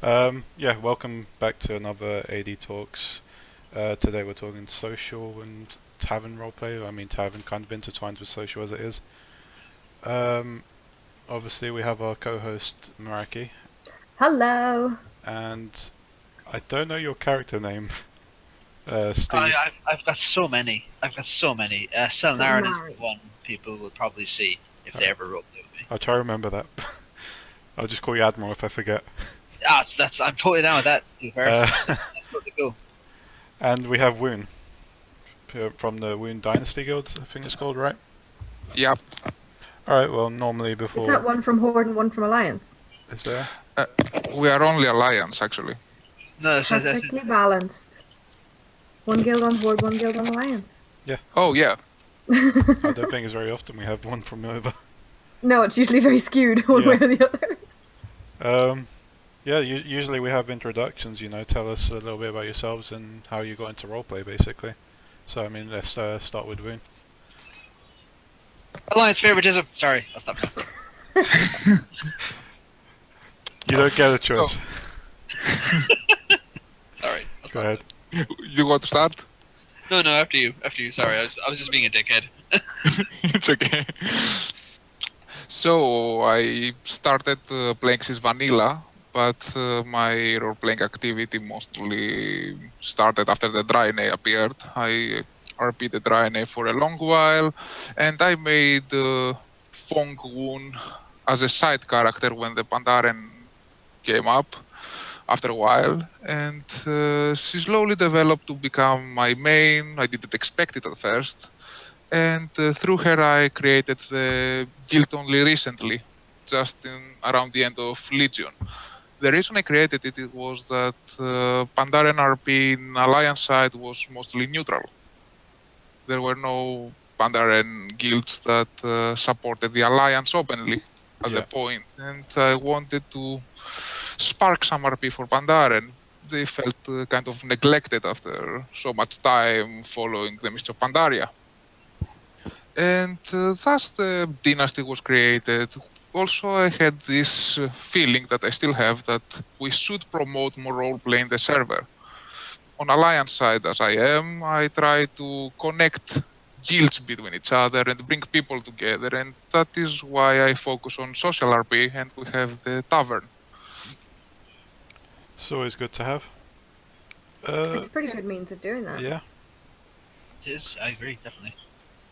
Yeah, welcome back to another AD Talks. Today we're talking social and Tavern roleplay. I mean, Tavern kind of intertwined with social as it is. Um, Obviously, we have our co-host Meraki, Hello. and I don't know your character name, I, Steve. I've got so many. I've got so many. So Selnarin is the married. one people will probably see if they Alright, ever roleplay with me. I'll try to remember that. I'll just call you Admiral if I forget. I'm totally down with that. To be fair, Uh, that's totally cool. and we have Wun from the Wun Dynasty Guild, I think it's called, right? Yep. Alright, well, normally Is that before. one from Horde and one from Alliance? Is there? Uh, we are only Alliance, actually. No, Perfectly balanced. One guild on Horde, one guild on Alliance. Oh, yeah. I don't think it's very often we have one from over. No, it's usually very skewed one way Yeah. or the other. Yeah, usually we have introductions, tell us a little bit about yourselves and how you got into roleplay, basically. So, I mean, let's start with Woon. Alliance favoritism. Sorry, I'll stop. You don't get a choice. Sorry. I'll Go stop. ahead. You want to start? No, after you. After you. Sorry, I was just being a dickhead. It's okay. So, I started playing since vanilla, but my role-playing activity mostly started after the Draenei appeared. I RP'd the Draenei for a long while, and I made Fong Woon as a side character when the Pandaren came up after a while, and she slowly developed to become my main. I didn't expect it at first, and through her I created the guild only recently, just around the end of Legion. The reason I created it was that Pandaren RP in Alliance side was mostly neutral. There were no Pandaren guilds that supported the Alliance openly at the point, and I wanted to spark some RP for Pandaren. They felt kind of neglected after so much time following the Mists of Pandaria. And thus the dynasty was created. Also, I had this feeling that I still have that we should promote more roleplay in the server. On Alliance side, as I am, I try to connect guilds between each other and bring people together, and that is why I focus on social RP, and we have the Tavern. It's always good to have. It's a pretty good means of doing that. Yeah. It is. I agree, definitely.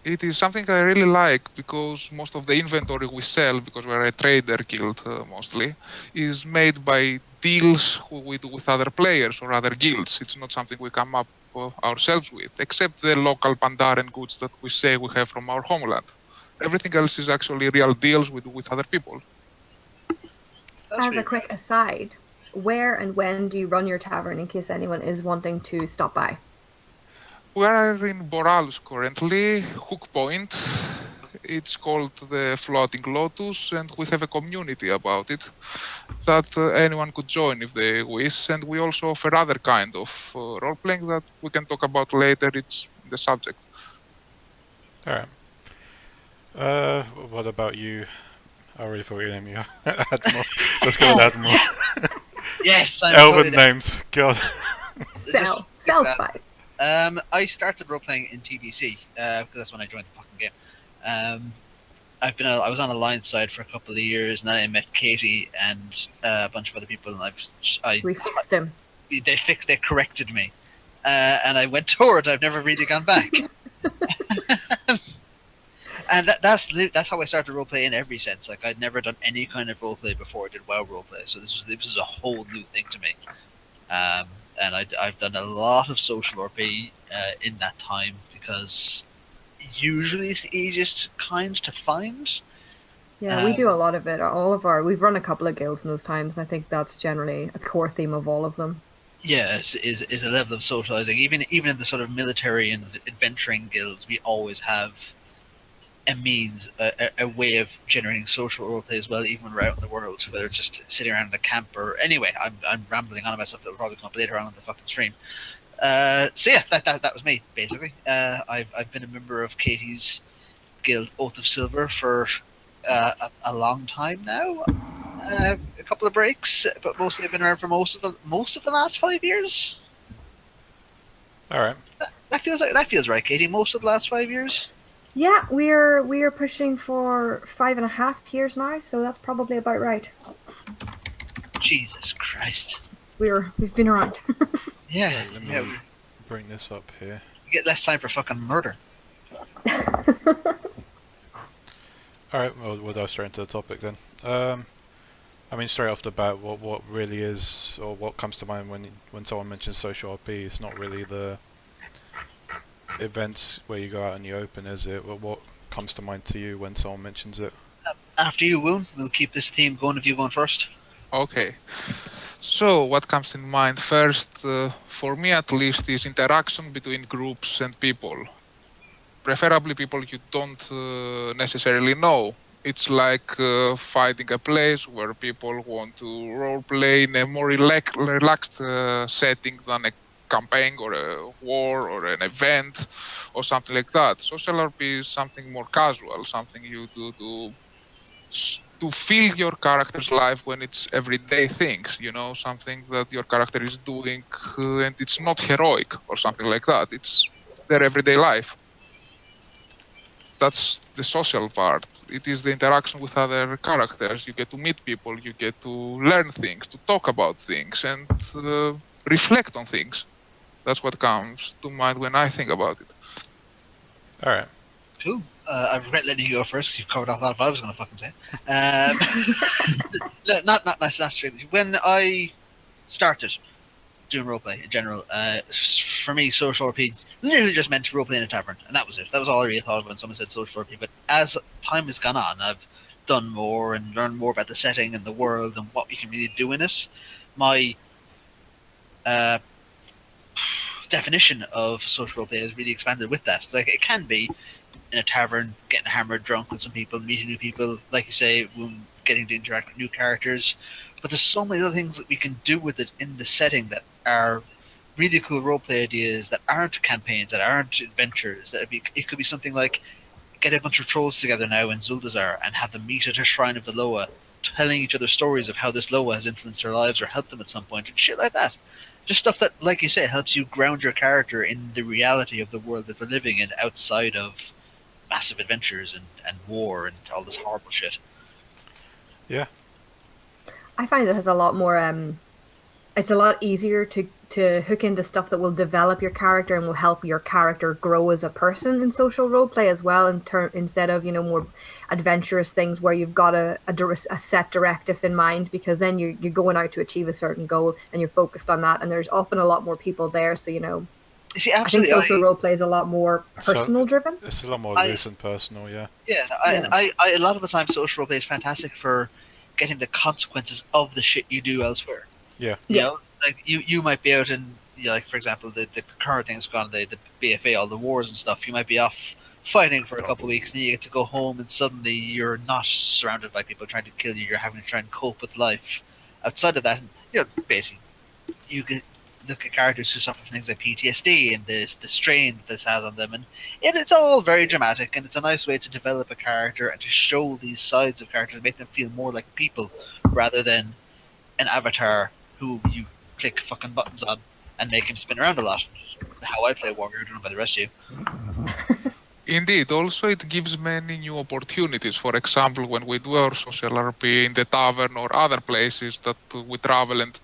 It is something I really like because most of the inventory we sell, because we're a trader guild mostly, is made by deals we do with other players or other guilds. It's not something we come up ourselves with, except the local Pandaren goods that we say we have from our homeland. Everything else is actually real deals we do with other people. As a quick aside, where and when do you run your tavern in case anyone is wanting to stop by? We are in Boralus currently, Hook Point. It's called the Floating Lotus, and we have a community about it that anyone could join if they wish. And we also offer other kind of role-playing that we can talk about later. It's the subject. Alright. What about you? I already thought your name, yeah. Admiral. Let's go with Admiral. Yes, I'm Elven totally down. names, God. Sell that. spice. I started role playing in TBC because that's when I joined the fucking game. I was on Alliance side for a couple of years, and then I met Katie and a bunch of other people, and We fixed him. they corrected me, and I went toward. I've never really gone back. And that's how I started roleplay in every sense. Like I'd never done any kind of roleplay before I did WoW roleplay, so this was a whole new thing to me. And I've done a lot of social RP in that time because usually it's the easiest kind to find. Yeah, we do a lot of it. We've run a couple of guilds in those times, and I think that's generally a core theme of all of them. Yeah, is a level of socializing. Even in the sort of military and adventuring guilds, we always have a means, a way of generating social roleplay as well, even when we're out in the world, whether it's just sitting around in a camp or anyway. I'm rambling on about stuff that will probably come up later on in the fucking stream. So yeah, that was me basically. I've been a member of Katie's guild, Oath of Silver, for a long time now. A couple of breaks, but mostly I've been around for most of the last 5 years. All right. That feels right, Katie. Most of the last 5 years. Yeah, we're pushing for 5.5 years now, so that's probably about right. Jesus Christ. We've been around. Yeah. Right, let me Yeah. bring this up here. You get less time for fucking murder. All right, well, we'll dive straight into the topic then. I mean, straight off the bat, what really is, or what comes to mind when someone mentions social RP? It's not really the events where you go out in the open, is it? What comes to mind to you when someone mentions it? After you, Woon, we'll keep this theme going if you go on first. Okay. So what comes in mind first, for me at least, is interaction between groups and people. Preferably people you don't necessarily know. It's like finding a place where people want to roleplay in a more relaxed setting than a campaign or a war or an event or something like that. Social RP is something more casual, something you do to feel your character's life when it's everyday things, something that your character is doing and it's not heroic or something like that. It's their everyday life. That's the social part. It is the interaction with other characters. You get to meet people, you get to learn things, to talk about things, and reflect on things. That's what comes to mind when I think about it. All right. Cool. I regret letting you go first. You've covered off a lot of what I was going to fucking say. Not strictly. When I started doing roleplay in general, for me, social RP literally just meant roleplay in a tavern, and that was it. That was all I really thought of when someone said social RP. But as time has gone on, I've done more and learned more about the setting and the world and what we can really do in it. My definition of social roleplay has really expanded with that. Like, it can be in a tavern, getting hammered, drunk with some people, meeting new people, like you say, getting to interact with new characters. But there's so many other things that we can do with it in the setting that are really cool roleplay ideas that aren't campaigns, that aren't adventures. It could be something like get a bunch of trolls together now in Zuldazar and have them meet at a shrine of the Loa, telling each other stories of how this Loa has influenced their lives or helped them at some point, and shit like that. Just stuff that, like you say, helps you ground your character in the reality of the world that they're living in outside of massive adventures and war and all this horrible shit. Yeah. I find it has a lot more. It's a lot easier to hook into stuff that will develop your character and will help your character grow as a person in social roleplay as well. Instead of more adventurous things where you've got a set directive in mind, because then you're going out to achieve a certain goal and you're focused on that. And there's often a lot more people there, so See, I think social roleplay is a lot more personal driven. It's a lot more loose and personal, yeah. Yeah, I a lot of the time social roleplay is fantastic for getting the consequences of the shit you do elsewhere. Yeah. You know, like you might be out in, like, for example, the current thing's gone, the BFA, all the wars and stuff. You might be off fighting for a couple of weeks, and then you get to go home, and suddenly you're not surrounded by people trying to kill you. You're having to try and cope with life. Outside of that, basically, you can look at characters who suffer from things like PTSD and the strain that this has on them, and it's all very dramatic, and it's a nice way to develop a character and to show these sides of characters, make them feel more like people rather than an avatar who you click fucking buttons on and make him spin around a lot. How I play Warrior, I don't know about the rest of you. Indeed, also it gives many new opportunities. For example, when we do our social RP in the tavern or other places that we travel and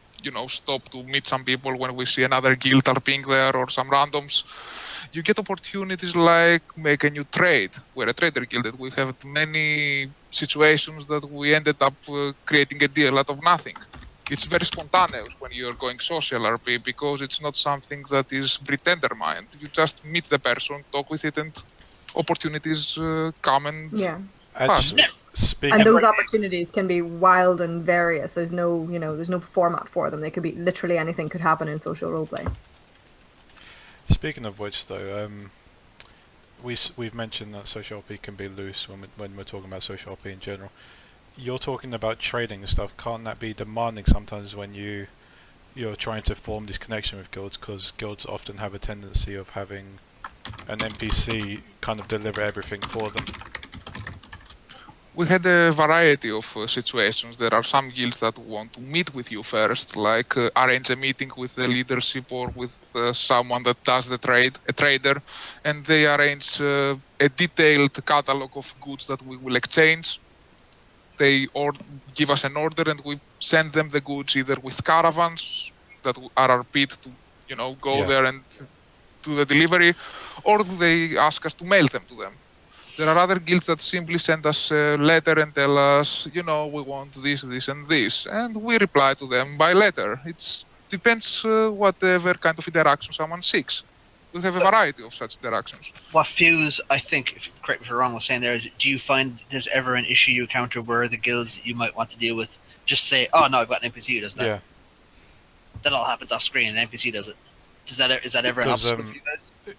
stop to meet some people when we see another guild RPing there or some randoms, you get opportunities like make a new trade. We're a trader guild, and we have many situations that we ended up creating a deal out of nothing. It's very spontaneous when you're going social RP because it's not something that is predetermined. You just meet the person, talk with it, and opportunities come and pass. And those opportunities can be wild and various. There's no, there's no format for them. They could be literally anything could happen in social roleplay. Speaking of which, though, we've mentioned that social RP can be loose when we're talking about social RP in general. You're talking about trading and stuff. Can't that be demanding sometimes when you're trying to form this connection with guilds? Because guilds often have a tendency of having an NPC kind of deliver everything for them. We had a variety of situations. There are some guilds that want to meet with you first, like arrange a meeting with the leadership or with someone that does the trade, a trader, and they arrange a detailed catalog of goods that we will exchange. They give us an order, and we send them the goods either with caravans that are RP'd to, go there and do the delivery, or they ask us to mail them to them. There are other guilds that simply send us a letter and tell us, we want this, this, and this, and we reply to them by letter. It depends whatever kind of interaction someone seeks. We have a variety of such interactions. What Fuse, I think, correct me if I'm wrong, was saying there is, do you find there's ever an issue you encounter where the guilds that you might want to deal with just say, oh no, I've got an NPC who does that? Yeah. That all happens off screen and an NPC does it. Is that ever an obstacle for you guys?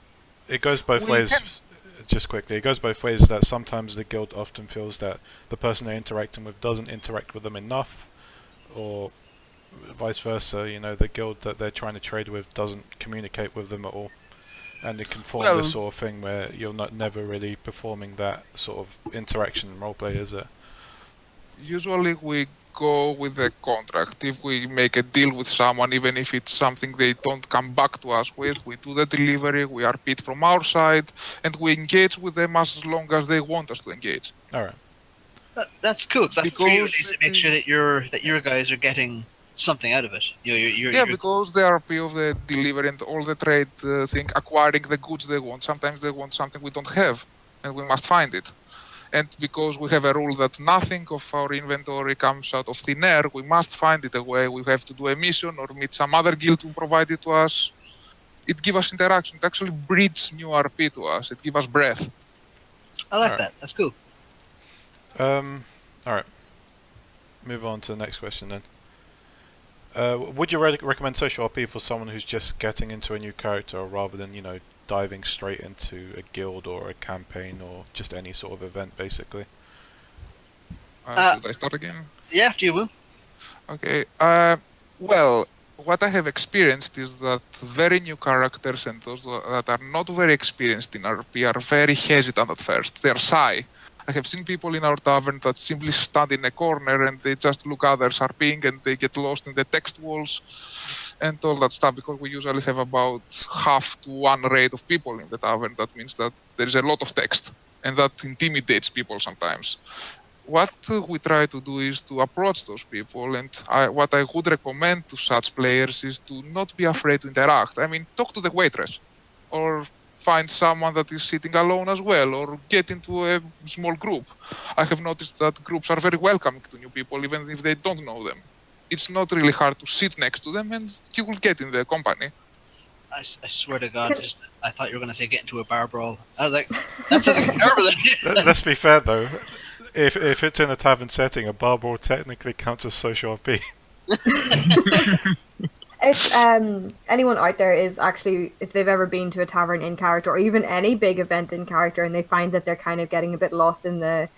It goes both ways. Just quickly, it goes both ways. That sometimes the guild often feels that the person they're interacting with doesn't interact with them enough, or vice versa. The guild that they're trying to trade with doesn't communicate with them at all, and it can form this sort of thing where you're never really performing that sort of interaction in roleplay, is it? Usually we go with a contract. If we make a deal with someone, even if it's something they don't come back to us with, we do the delivery, we are paid from our side, and we engage with them as long as they want us to engage. All right. That's cool, because I feel to make sure that your guys are getting something out of it. Because the RP of the delivery and all the trade thing, acquiring the goods they want. Sometimes they want something we don't have, and we must find it. And because we have a rule that nothing of our inventory comes out of thin air, we must find it a way. We have to do a mission or meet some other guild to provide it to us. It gives us interaction. It actually breeds new RP to us. It gives us breath. I like that. That's cool. Alright. Move on to the next question then. Would you recommend social RP for someone who's just getting into a new character rather than, diving straight into a guild or a campaign or just any sort of event, basically? Should I start again? Yeah, after you will. Okay. Well, what I have experienced is that very new characters and those that are not very experienced in RP are very hesitant at first. They're shy. I have seen people in our tavern that simply stand in a corner and they just look others RPing and they get lost in the text walls and all that stuff, because we usually have about half to one rate of people in the tavern. That means that there is a lot of text, and that intimidates people sometimes. What we try to do is to approach those people, and what I would recommend to such players is to not be afraid to interact. I mean, talk to the waitress, or find someone that is sitting alone as well, or get into a small group. I have noticed that groups are very welcoming to new people, even if they don't know them. It's not really hard to sit next to them, and you will get in the company. I swear to God, I thought you were going to say get into a bar brawl. I was like, that sounds like a terrible idea. Let's be fair though. If it's in a tavern setting, a bar brawl technically counts as social RP. If anyone out there is actually, if they've ever been to a tavern in character or even any big event in character, and they find that they're kind of getting a bit lost in the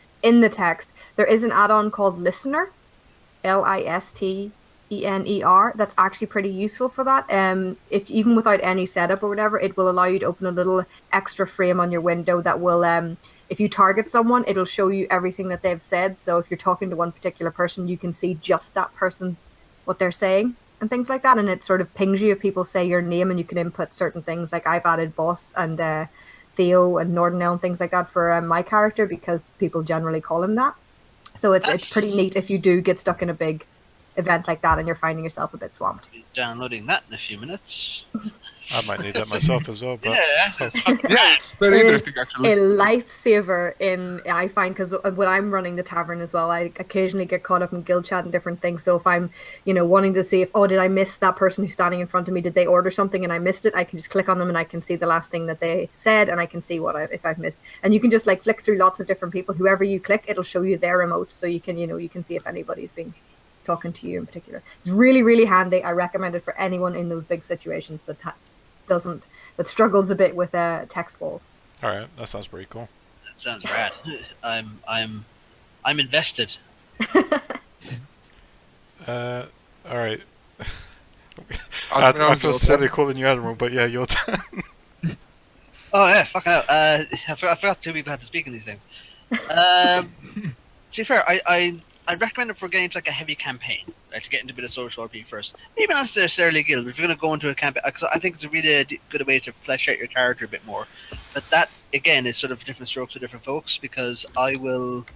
text, there is an add-on called Listener, Listener. That's actually pretty useful for that. If even without any setup or whatever, it will allow you to open a little extra frame on your window that will, if you target someone, it'll show you everything that they've said. So if you're talking to one particular person, you can see just that person's what they're saying and things like that. And it sort of pings you if people say your name, and you can input certain things. Like I've added Boss and Theo and Nordenell and things like that for my character, because people generally call him that. So it's pretty neat if you do get stuck in a big event like that and you're finding yourself a bit swamped. I'll be downloading that in a few minutes. I might need that myself as well. But yeah, it's very interesting actually. A lifesaver I find, because when I'm running the tavern as well, I occasionally get caught up in guild chat and different things. So if I'm, wanting to see if, did I miss that person who's standing in front of me? Did they order something and I missed it? I can just click on them and I can see the last thing that they said, and I can see if I've missed. And you can just flick through lots of different people. Whoever you click, it'll show you their remote, so you can you can see if anybody's been talking to you in particular. It's really, really handy. I recommend it for anyone in those big situations that struggles a bit with text walls. All right, that sounds pretty cool. That sounds rad. I'm invested. All right. Admiral, I feel silly calling you Admiral, but yeah, your turn. Oh yeah, fucking hell. I forgot two people had to speak in these things. To be fair, I'd recommend it for getting into like a heavy campaign, like to get into a bit of social RP first. Maybe not necessarily a guild, but if you're going to go into a campaign, because I think it's a really good way to flesh out your character a bit more. But that again is sort of different strokes for different folks, because I will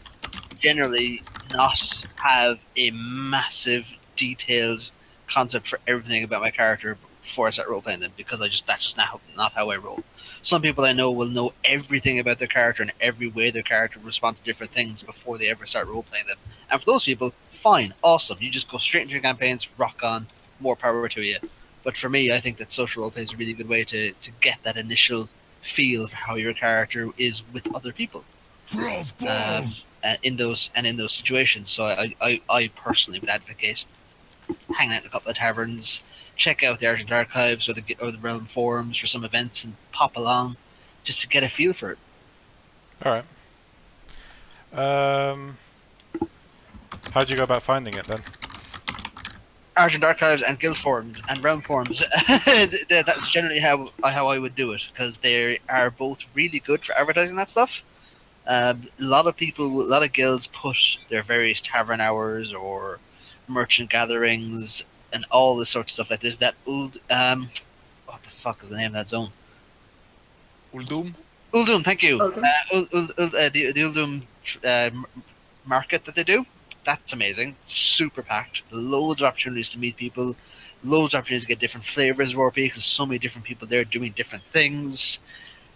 generally not have a massive detailed concept for everything about my character before I start role playing them, because that's just not how I roll. Some people I know will know everything about their character and every way their character will respond to different things before they ever start role playing them. And for those people, fine, awesome. You just go straight into your campaigns, rock on, more power to you. But for me, I think that social roleplay is a really good way to get that initial feel of how your character is with other people. In those situations. So I personally would advocate hanging out in a couple of taverns, check out the Argent archives or the Realm forums for some events, and pop along just to get a feel for it. All right. How'd you go about finding it then? Argent archives and guild forums and realm forums. That's generally how I would do it, because they are both really good for advertising that stuff. A lot of guilds put their various tavern hours or merchant gatherings and all this sort of stuff. Like there's that old what the fuck is the name of that zone? Uldum? Uldum, thank you. Uldum. The Uldum market that they do. That's amazing. Super packed. Loads of opportunities to meet people. Loads of opportunities to get different flavors of RP, because so many different people there doing different things.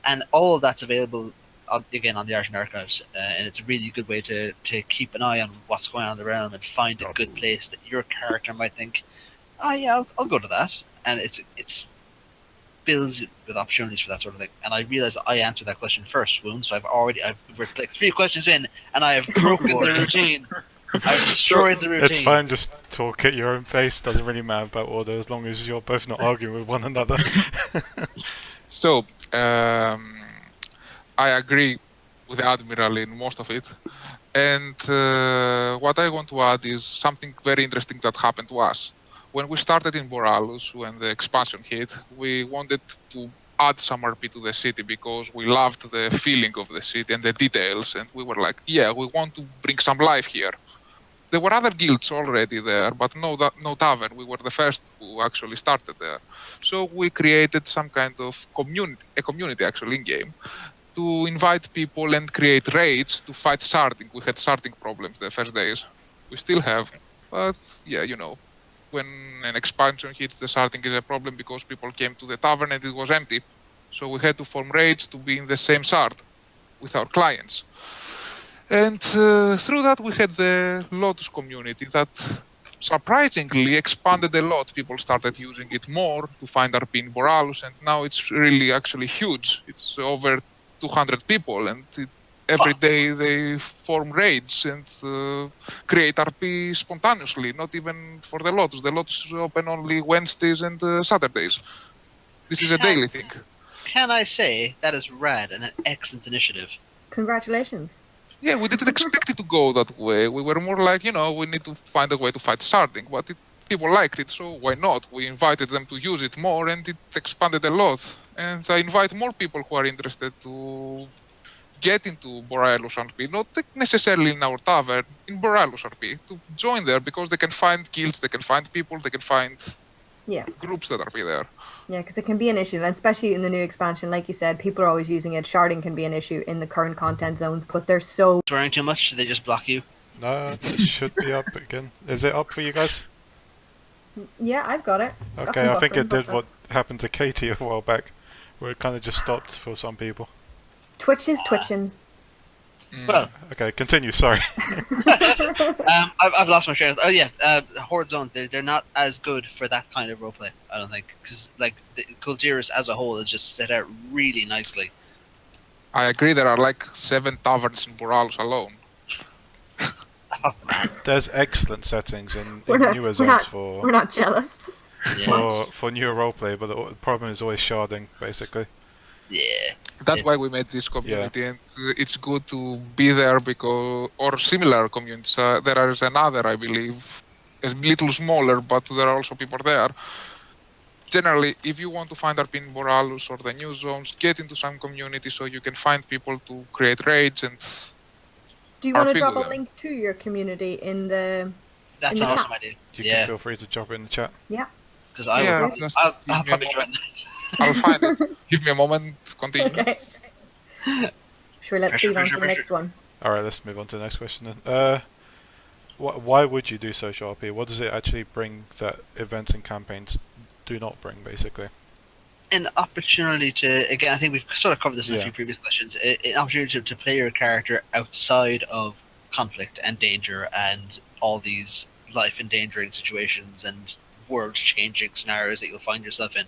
And all of that's available, again, on the Argent archives. And it's a really good way to keep an eye on what's going on in the realm and find a good place that your character might think, oh yeah, I'll go to that. And it's builds with opportunities for that sort of thing. And I realized that I answered that question first, Woon, so we're like 3 questions in, and I have broken the routine. I've destroyed the routine. It's fine, just talk at your own pace. Doesn't really matter about order as long as you're both not arguing with one another. So, I agree with the Admiral in most of it. And what I want to add is something very interesting that happened to us. When we started in Boralus, when the expansion hit, we wanted to add some RP to the city because we loved the feeling of the city and the details. And we were like, yeah, we want to bring some life here. There were other guilds already there, but no tavern. We were the first who actually started there. So we created some kind of a community actually in-game, to invite people and create raids to fight sharding. We had sharding problems the first days. We still have, but yeah, when an expansion hits, the sharding is a problem because people came to the tavern and it was empty. So we had to form raids to be in the same shard with our clients. And through that, we had the Lotus community that surprisingly expanded a lot. People started using it more to find RP in Boralus, and now it's really actually huge. It's over 200 people, and every day they form raids and create RP spontaneously, not even for the Lotus. The Lotus is open only Wednesdays and Saturdays. This is a daily thing. Can I say that is rad and an excellent initiative? Congratulations. Yeah, we didn't expect it to go that way. We were more like, we need to find a way to fight sharding, but people liked it, so why not? We invited them to use it more, and it expanded a lot. And I invite more people who are interested to get into Boralus RP, not necessarily in our tavern, in Boralus RP, to join there, because they can find guilds, they can find people, they can find groups that are there. Yeah, because it can be an issue, and especially in the new expansion, like you said, people are always using it. Sharding can be an issue in the current content zones, but they're so... Swearing too much, so they just block you? No, it should be up again. Is it up for you guys? Yeah, I've got it. Okay, I think it did what happened to Katie a while back, where it kind of just stopped for some people. Twitch is twitching. Well, okay, continue. Sorry. I've lost my train of thought. Oh yeah, Horde Zones. They're not as good for that kind of roleplay. I don't think, because like the Kultiris as a whole is just set out really nicely. I agree. There are like 7 taverns in Boralus alone. Oh man, there's excellent settings in newer zones we're not jealous. For newer roleplay, but the problem is always sharding, basically. Yeah. That's why we made this community, and it's good to be there or similar communities. There is another, I believe, a little smaller, but there are also people there. Generally, if you want to find RP in Boralus or the new zones, get into some community so you can find people to create raids and Do you want to RP drop with a them. link to your community in the? That's In an the awesome chat. idea. You Yeah, can feel free to drop it in the chat. Yeah. because I Yeah, will. just I'll give me a probably join moment. I'll find it. Give me a moment. Continue. Okay. Sure. Let's Pressure, feed on to pressure, the next one. All right, let's move on to the next question then. Why would you do social RP? What does it actually bring that events and campaigns do not bring, basically? An opportunity to, again, I think we've sort of covered this in a Yeah. few previous questions, an opportunity to play your character outside of conflict and danger and all these life endangering situations and world changing scenarios that you'll find yourself in.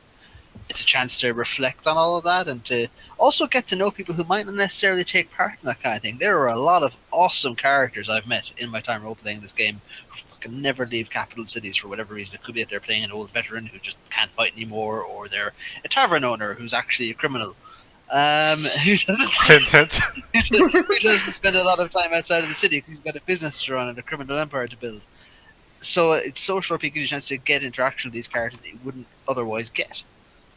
It's a chance to reflect on all of that and to also get to know people who might not necessarily take part in that kind of thing. There are a lot of awesome characters I've met in my time role playing this game who fucking never leave capital cities for whatever reason. It could be that they're playing an old veteran who just can't fight anymore, or they're a tavern owner who's actually a criminal. Who doesn't Intent. who doesn't spend a lot of time outside of the city because he's got a business to run and a criminal empire to build. So it's social RP gives you a chance to get interaction with these characters that you wouldn't otherwise get.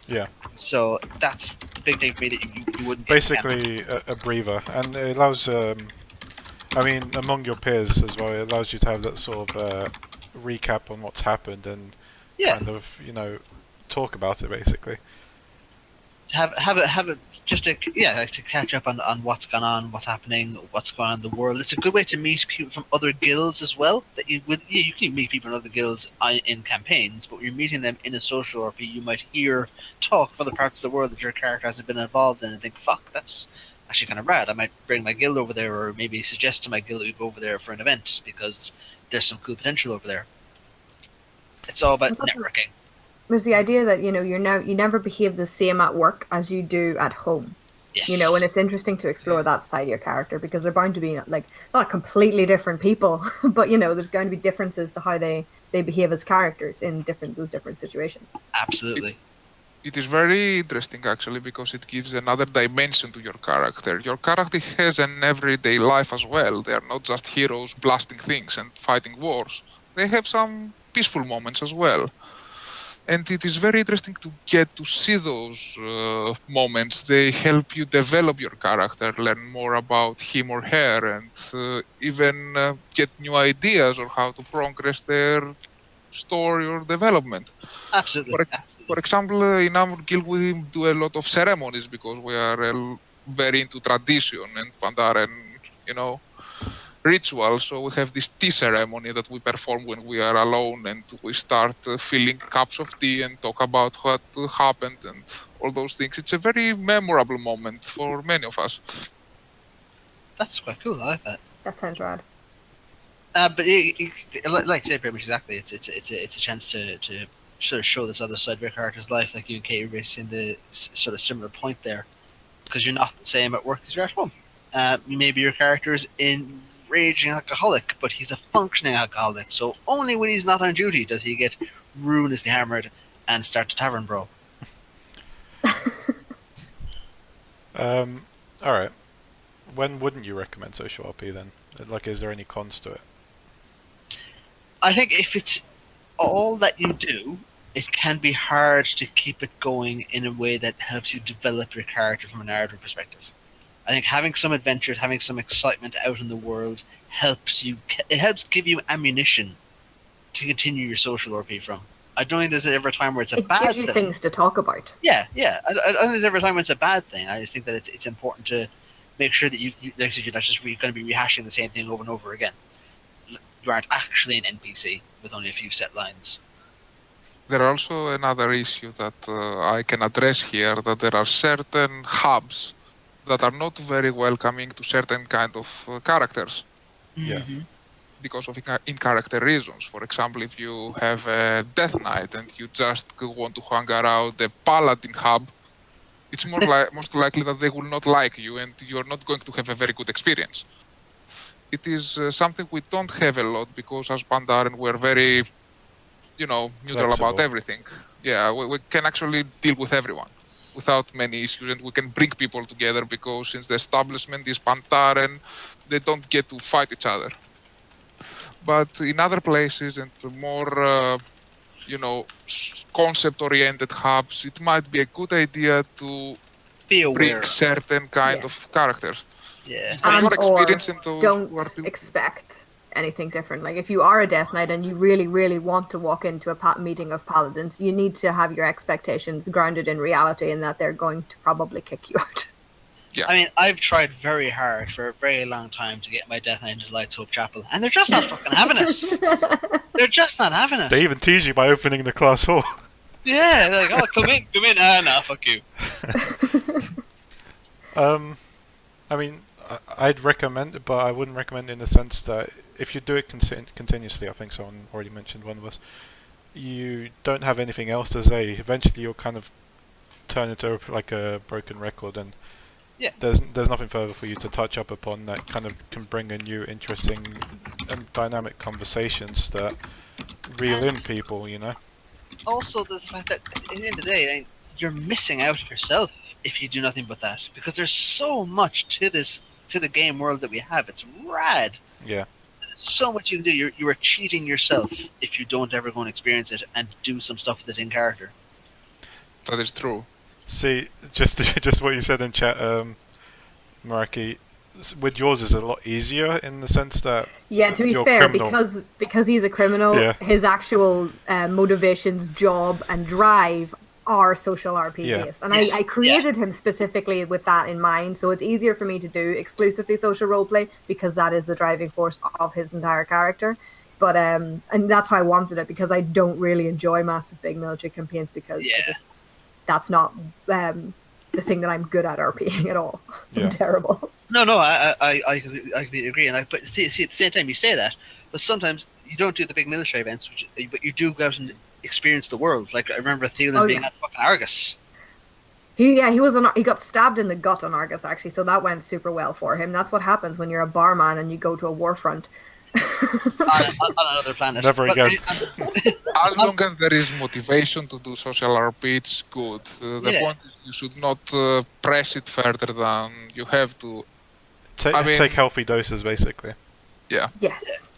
Yeah. So that's the big thing for me that you wouldn't get. Basically, a breather, and it allows. I mean, among your peers as well, it allows you to have that sort of recap on what's happened and Yeah, kind of, talk about it basically. have it just to like to catch up on what's gone on, what's happening, what's going on in the world. It's a good way to meet people from other guilds as well. That you can meet people in other guilds in campaigns, but when you're meeting them in a social RP, you might hear talk from other parts of the world that your character hasn't been involved in, and think, "Fuck, that's actually kind of rad. I might bring my guild over there, or maybe suggest to my guild that we go over there for an event because there's some cool potential over there." It's all about networking. There's the idea that you never behave the same at work as you do at home. Yes. And it's interesting to explore that side of your character because they're bound to be like not completely different people, but there's going to be differences to how they behave as characters in those different situations. Absolutely. It is very interesting actually because it gives another dimension to your character. Your character has an everyday life as well. They are not just heroes blasting things and fighting wars. They have some peaceful moments as well. And it is very interesting to get to see those moments. They help you develop your character, learn more about him or her, and even get new ideas on how to progress their story or development. Absolutely. For example, in our guild we do a lot of ceremonies because we are very into tradition and Pandaren, ritual. So we have this tea ceremony that we perform when we are alone, and we start filling cups of tea and talk about what happened and all those things. It's a very memorable moment for many of us. That's quite cool. I like that. That sounds rad. But like I said, pretty much exactly. It's a chance to sort of show this other side of your character's life, like you and Kate were in the sort of similar point there, because you're not the same at work as you're at home. Maybe your character is in raging alcoholic, but he's a functioning alcoholic, so only when he's not on duty does he get ruinously hammered and start a tavern brawl. Alright. When wouldn't you recommend social RP then? Like, is there any cons to it? I think if it's all that you do, it can be hard to keep it going in a way that helps you develop your character from a narrative perspective. I think having some adventures, having some excitement out in the world helps give you ammunition to continue your social RP from. I don't think there's ever a time where it's a bad thing. It gives you things to talk about. Yeah. I don't think there's ever a time when it's a bad thing. I just think that it's important to make sure that you're not just going to be rehashing the same thing over and over again. You aren't actually an NPC with only a few set lines. There are also another issue that I can address here, that there are certain hubs that are not very welcoming to certain kind of characters. Yeah. Mm-hmm. Because of in-character reasons. For example, if you have a Death Knight and you just want to hang around the Paladin hub, it's most likely that they will not like you and you're not going to have a very good experience. It is something we don't have a lot because as Pandaren we're very, neutral Flexible. about everything. Yeah, we can actually deal with everyone without many issues, and we can bring people together because since the establishment is Pandaren, they don't get to fight each other. But in other places and more, concept-oriented hubs, it might be a good idea to Be aware. bring certain kind of characters. Yeah. From your and or experience in those don't RP, expect anything different. Like if you are a Death Knight and you really, really want to walk into a meeting of paladins, you need to have your expectations grounded in reality and that they're going to probably kick you out. yeah. I mean, I've tried very hard for a very long time to get my Death Knight into Lights Hope Chapel, and they're just not fucking having it. They're just not having it. They even tease you by opening the class hall. Yeah, they're like, oh, come in. Ah, no, fuck you. I mean, I'd recommend it, but I wouldn't recommend it in the sense that if you do it continuously, I think someone already mentioned one of us, you don't have anything else to say. Eventually you'll kind of turn into like a broken record, and Yeah. there's nothing further for you to touch up upon that kind of can bring a new, interesting and dynamic conversations that reel in people, you know? Also, there's the fact that at the end of the day, you're missing out yourself if you do nothing but that, because there's so much to the game world that we have. It's rad. Yeah. There's so much you can do. You are cheating yourself if you don't ever go and experience it and do some stuff with it in character. That is true. See, just what you said in chat, Meraki, with yours is a lot easier in the sense that Yeah, to be you're fair, criminal. because he's a criminal, Yeah. his actual motivations, job, and drive are social RP Yeah. based. And Yes, I created him specifically with that in mind, so it's easier for me to do exclusively social roleplay because that is the driving force of his entire character. But and that's why I wanted it, because I don't really enjoy massive big military campaigns because Yeah. that's not the thing that I'm good at RPing at all. Yeah. I'm terrible. No, I completely agree. And but see, at the same time, you say that, but sometimes you don't do the big military events, but you do go out and experience the world. Like I remember Thielen being yeah. at fucking Argus. He got stabbed in the gut on Argus actually, so that went super well for him. That's what happens when you're a barman and you go to a war front. on another planet. Never But, again. As long as there is motivation to do social RP, it's good. The Yeah. point is you should not press it further than you have to. I mean- Take healthy doses, basically. Yes.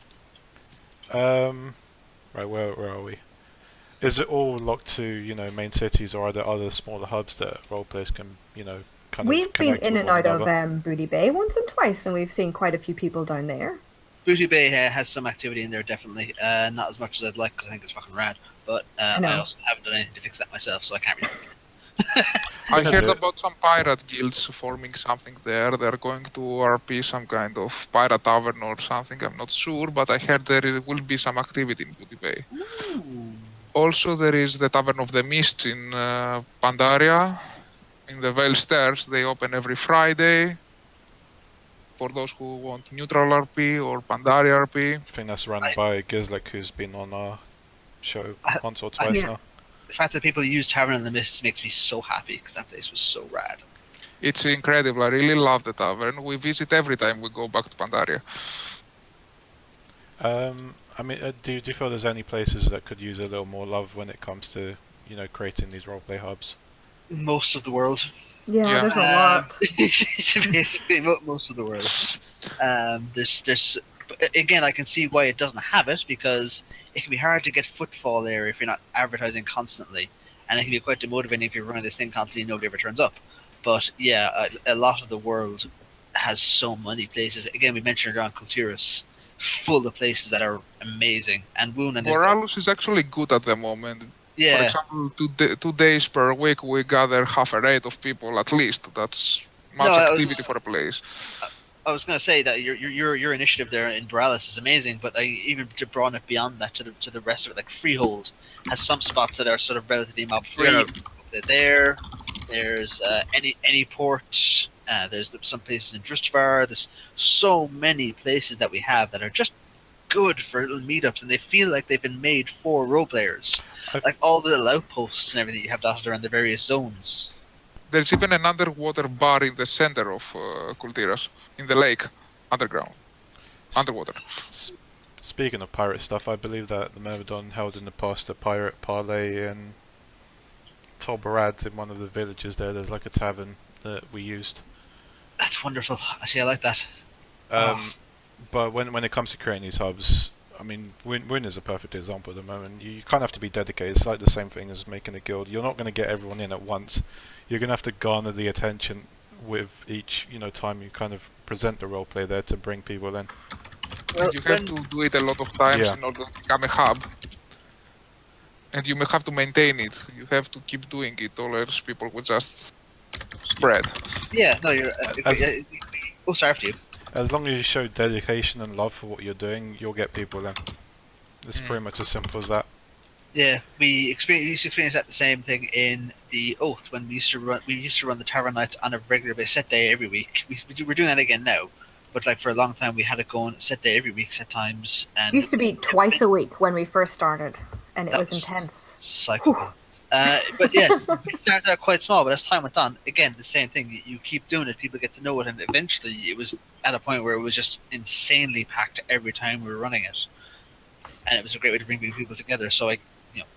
Right, where are we? Is it all locked to, main cities, or are there other smaller hubs that roleplayers can, kind We've of been connect in with and one out another? of Booty Bay once and twice, and we've seen quite a few people down there. Booty Bay has some activity in there, definitely. Not as much as I'd like, 'cause I think it's fucking rad. But I know. also haven't done anything to fix that myself, so I can't really. I Yeah, heard the- about some pirate guilds forming something there. They're going to RP some kind of pirate tavern or something. I'm not sure, but I heard there will be some activity in Booty Bay. Also, there is the Tavern of the Mists in Pandaria, in the Vale Stairs. They open every Friday for those who want neutral RP or Pandaria RP. I think that's run I- by Gizlek, who's been on our show once or I- twice yeah. now. The fact that people use Tavern in the Mist makes me so happy, because that place was so rad. It's incredible. I really love the tavern. We visit every time we go back to Pandaria. I mean, do you feel there's any places that could use a little more love when it comes to, creating these roleplay hubs? Most of the world. Yeah, Yeah. there's a lot. Basically, most of the world. There's again, I can see why it doesn't have it, because it can be hard to get footfall there if you're not advertising constantly, and it can be quite demotivating if you're running this thing constantly and nobody ever turns up. But yeah, a lot of the world has so many places. Again, we mentioned around Kulturus, full of places that are amazing, and Wun and Moralus is actually good at the moment. For yeah. example, 2 days per week we gather half a rate of people at least. That's much No, I was- activity for a place. I was going to say that your initiative there in Borealis is amazing, but even to broaden it beyond that to the rest of it, like Freehold has some spots that are sort of relatively mob free. Yeah. There's any port. There's some places in Drustvar. There's so many places that we have that are just good for little meetups, and they feel like they've been made for role players. Like all the little outposts and everything you have dotted around the various zones. There's even an underwater bar in the center of Kultiras, in the lake, underground, underwater. Speaking of pirate stuff, I believe that the Myrmidon held in the past a pirate parlay in Tolbarad, in one of the villages there. There's like a tavern that we used. That's wonderful. I like that. But when it comes to creating these hubs, I mean, Wun is a perfect example at the moment. You kind of have to be dedicated. It's like the same thing as making a guild. You're not going to get everyone in at once. You're going to have to garner the attention with each time you kind of present the roleplay there to bring people in. Well, You have to do it a lot of times Yeah. in order to become a hub. And you may have to maintain it. You have to keep doing it, or else people will just spread. yeah, no, you're. As- Oh, sorry, after you. As long as you show dedication and love for what you're doing, you'll get people in. It's pretty much as simple as that. Yeah, we used to experience that the same thing in the Oath when we used to run the Tavern nights on a regular basis, set day every week. We're doing that again now, but like for a long time we had it going set day every week, set times, and It used to be twice a week when we first started, and it That was was- intense. cycle. But yeah, it started out quite small, but as time went on, again the same thing. You keep doing it, people get to know it, and eventually it was at a point where it was just insanely packed every time we were running it, and it was a great way to bring people together. So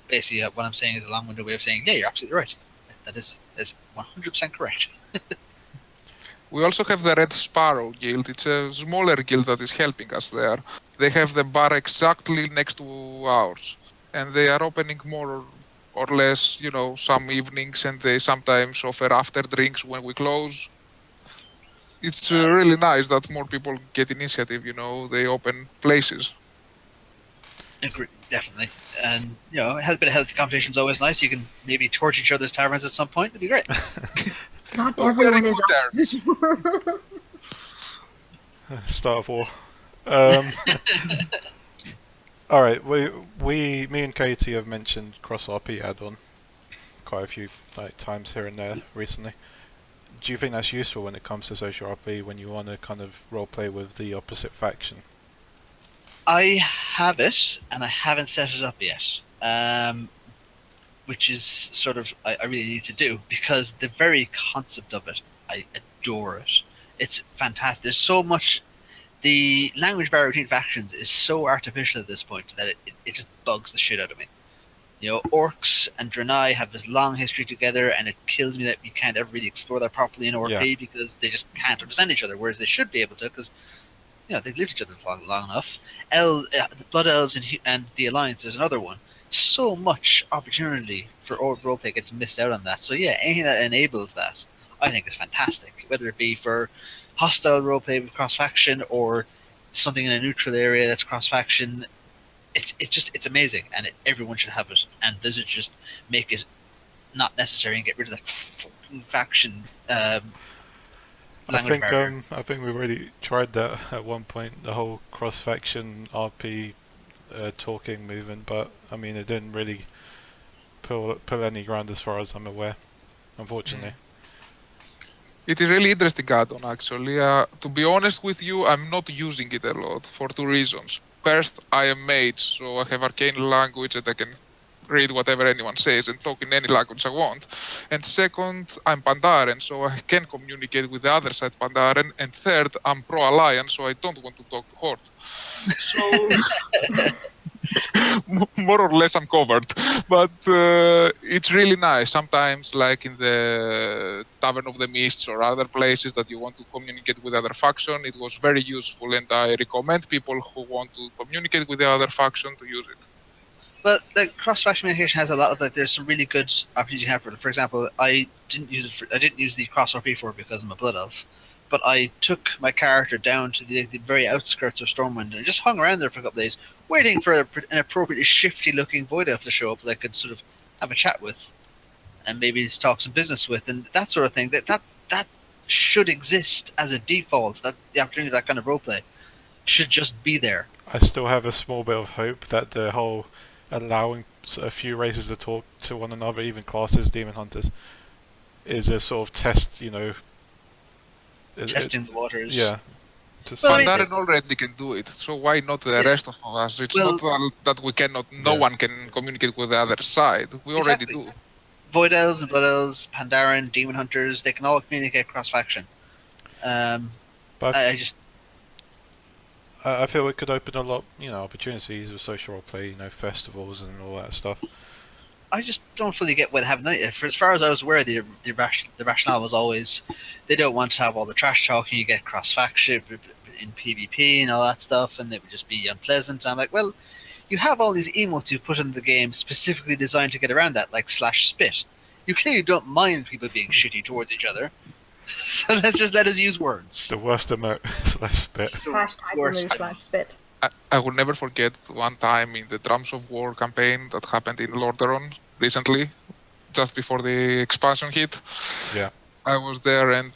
basically what I'm saying is a long-winded way of saying, yeah, you're absolutely right. That is 100% correct. We also have the Red Sparrow Guild. It's a smaller guild that is helping us there. They have the bar exactly next to ours, and they are opening more or less, some evenings, and they sometimes offer after drinks when we close. It's really nice that more people get initiative. They open places. Agree, definitely. And a bit of healthy competition is always nice. You can maybe torch each other's taverns at some point. It'd be great. Not Oh, everyone very is good up. Start of war. All right, me and Katie have mentioned cross RP add-on quite a few times here and there recently. Do you think that's useful when it comes to social RP when you want to kind of roleplay with the opposite faction? I have it, and I haven't set it up yet. Which is sort of I really need to do, because the very concept of it, I adore it. It's fantastic. There's so much. The language barrier between factions is so artificial at this point that it just bugs the shit out of me. Orcs and Draenei have this long history together, and it kills me that you can't ever really explore that properly in ORP because they just can't understand each other, whereas they should be able to, because they've lived each other for long enough. The Blood Elves and the Alliance is another one. So much opportunity for roleplay gets missed out on that. So yeah, anything that enables that, I think is fantastic. Whether it be for hostile roleplay with cross faction or something in a neutral area that's cross faction, it's amazing, and everyone should have it. And Blizzard just make it not necessary and get rid of that fucking faction. I Language barrier. think we've already tried that at one point, the whole cross-faction RP talking movement, but I mean it didn't really pull any ground as far as I'm aware, unfortunately. It is really interesting add-on, actually. To be honest with you, I'm not using it a lot for two reasons. First, I am mage, so I have arcane language and I can read whatever anyone says and talk in any language I want. And second, I'm Pandaren, so I can communicate with the other side Pandaren. And third, I'm pro-Alliance, so I don't want to talk to Horde. So, more or less I'm covered. But it's really nice. Sometimes, like in the Tavern of the Mists or other places that you want to communicate with other faction, it was very useful, and I recommend people who want to communicate with the other faction to use it. But the cross-faction communication has a lot of there's some really good RPGs you have for it. For example, I didn't use the cross RP for it because I'm a blood elf, but I took my character down to the very outskirts of Stormwind and just hung around there for a couple of days, waiting for an appropriately shifty-looking void elf to show up that I could sort of have a chat with, and maybe talk some business with, and that sort of thing. That should exist as a default. That the opportunity for that kind of roleplay should just be there. I still have a small bit of hope that the whole allowing a few races to talk to one another, even classes, demon hunters, is a sort of test, Testing the waters. Yeah. Well, I mean, Pandaren already can do it, so why not the rest of us? It's Well- not that we cannot, no one can communicate with the other side. We already Exactly. do. Void elves and blood elves, Pandaren, demon hunters, they can all communicate cross-faction. But I just I feel it could open a lot, opportunities with social role play, festivals and all that stuff. I just don't fully get what having it. For as far as I was aware, the rationale was always they don't want to have all the trash talking. You get cross faction in PvP and all that stuff, and it would just be unpleasant. I'm like, well, you have all these emotes you put in the game specifically designed to get around that, like /spit. You clearly don't mind people being shitty towards each other, So let us use words. The worst emote slash spit. Hashtag Worst. remove/spit. I will never forget one time in the Drums of War campaign that happened in Lordaeron recently, just before the expansion hit. Yeah. I was there and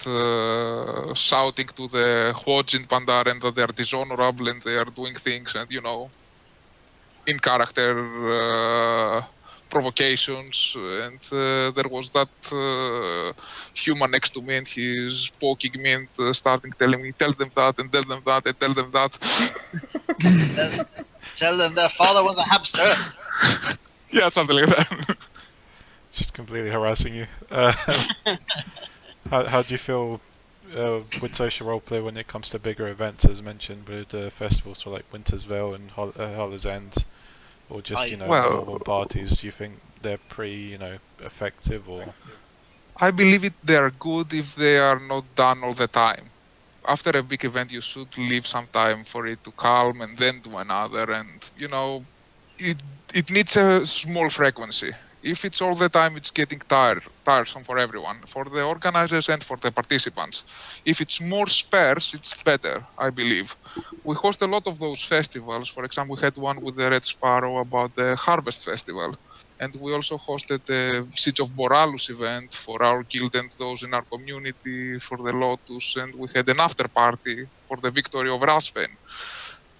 shouting to the Hwodge in Pandaren that they are dishonorable and they are doing things and, in character provocations. And there was that human next to me and he's poking me and starting telling me, tell them that and tell them that and tell them that. Tell them their father was a hamster. Yeah, something like that. Just completely harassing you. How do you feel with social roleplay when it comes to bigger events, as mentioned, with festivals so like Winter's Veil and Hollow's End, or just normal parties? Do you think they're pretty effective, or? I believe they are good if they are not done all the time. After a big event, you should leave some time for it to calm and then do another. And it needs a small frequency. If it's all the time, it's getting tiresome for everyone, for the organizers and for the participants. If it's more sparse, it's better, I believe. We host a lot of those festivals. For example, we had one with the Red Sparrow about the Harvest Festival. And we also hosted the Siege of Boralus event for our guild and those in our community for the Lotus. And we had an after party for the victory over Aspen.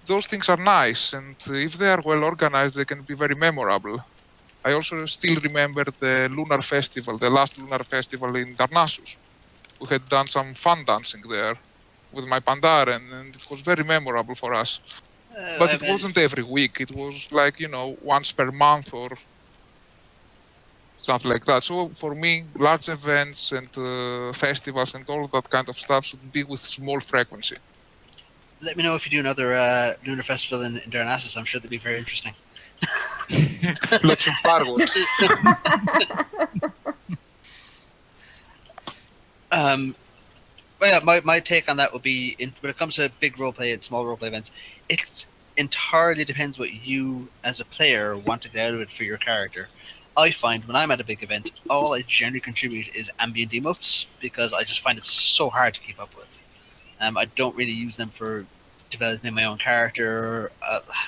Those things are nice, and if they are well organized, they can be very memorable. I also still remember the Lunar Festival, the last Lunar Festival in Darnassus. We had done some fun dancing there with my Pandaren, and it was very memorable for us. But it wasn't every week, it was like, once per month or something like that. So for me, large events and festivals and all that kind of stuff should be with small frequency. Let me know if you do another Lunar Festival in Darnassus. I'm sure that'd be very interesting. Lots of fireworks. My take on that would be, when it comes to big roleplay and small roleplay events, it entirely depends what you, as a player, want to get out of it for your character. I find when I'm at a big event, all I generally contribute is ambient emotes, because I just find it so hard to keep up with. I don't really use them for developing my own character.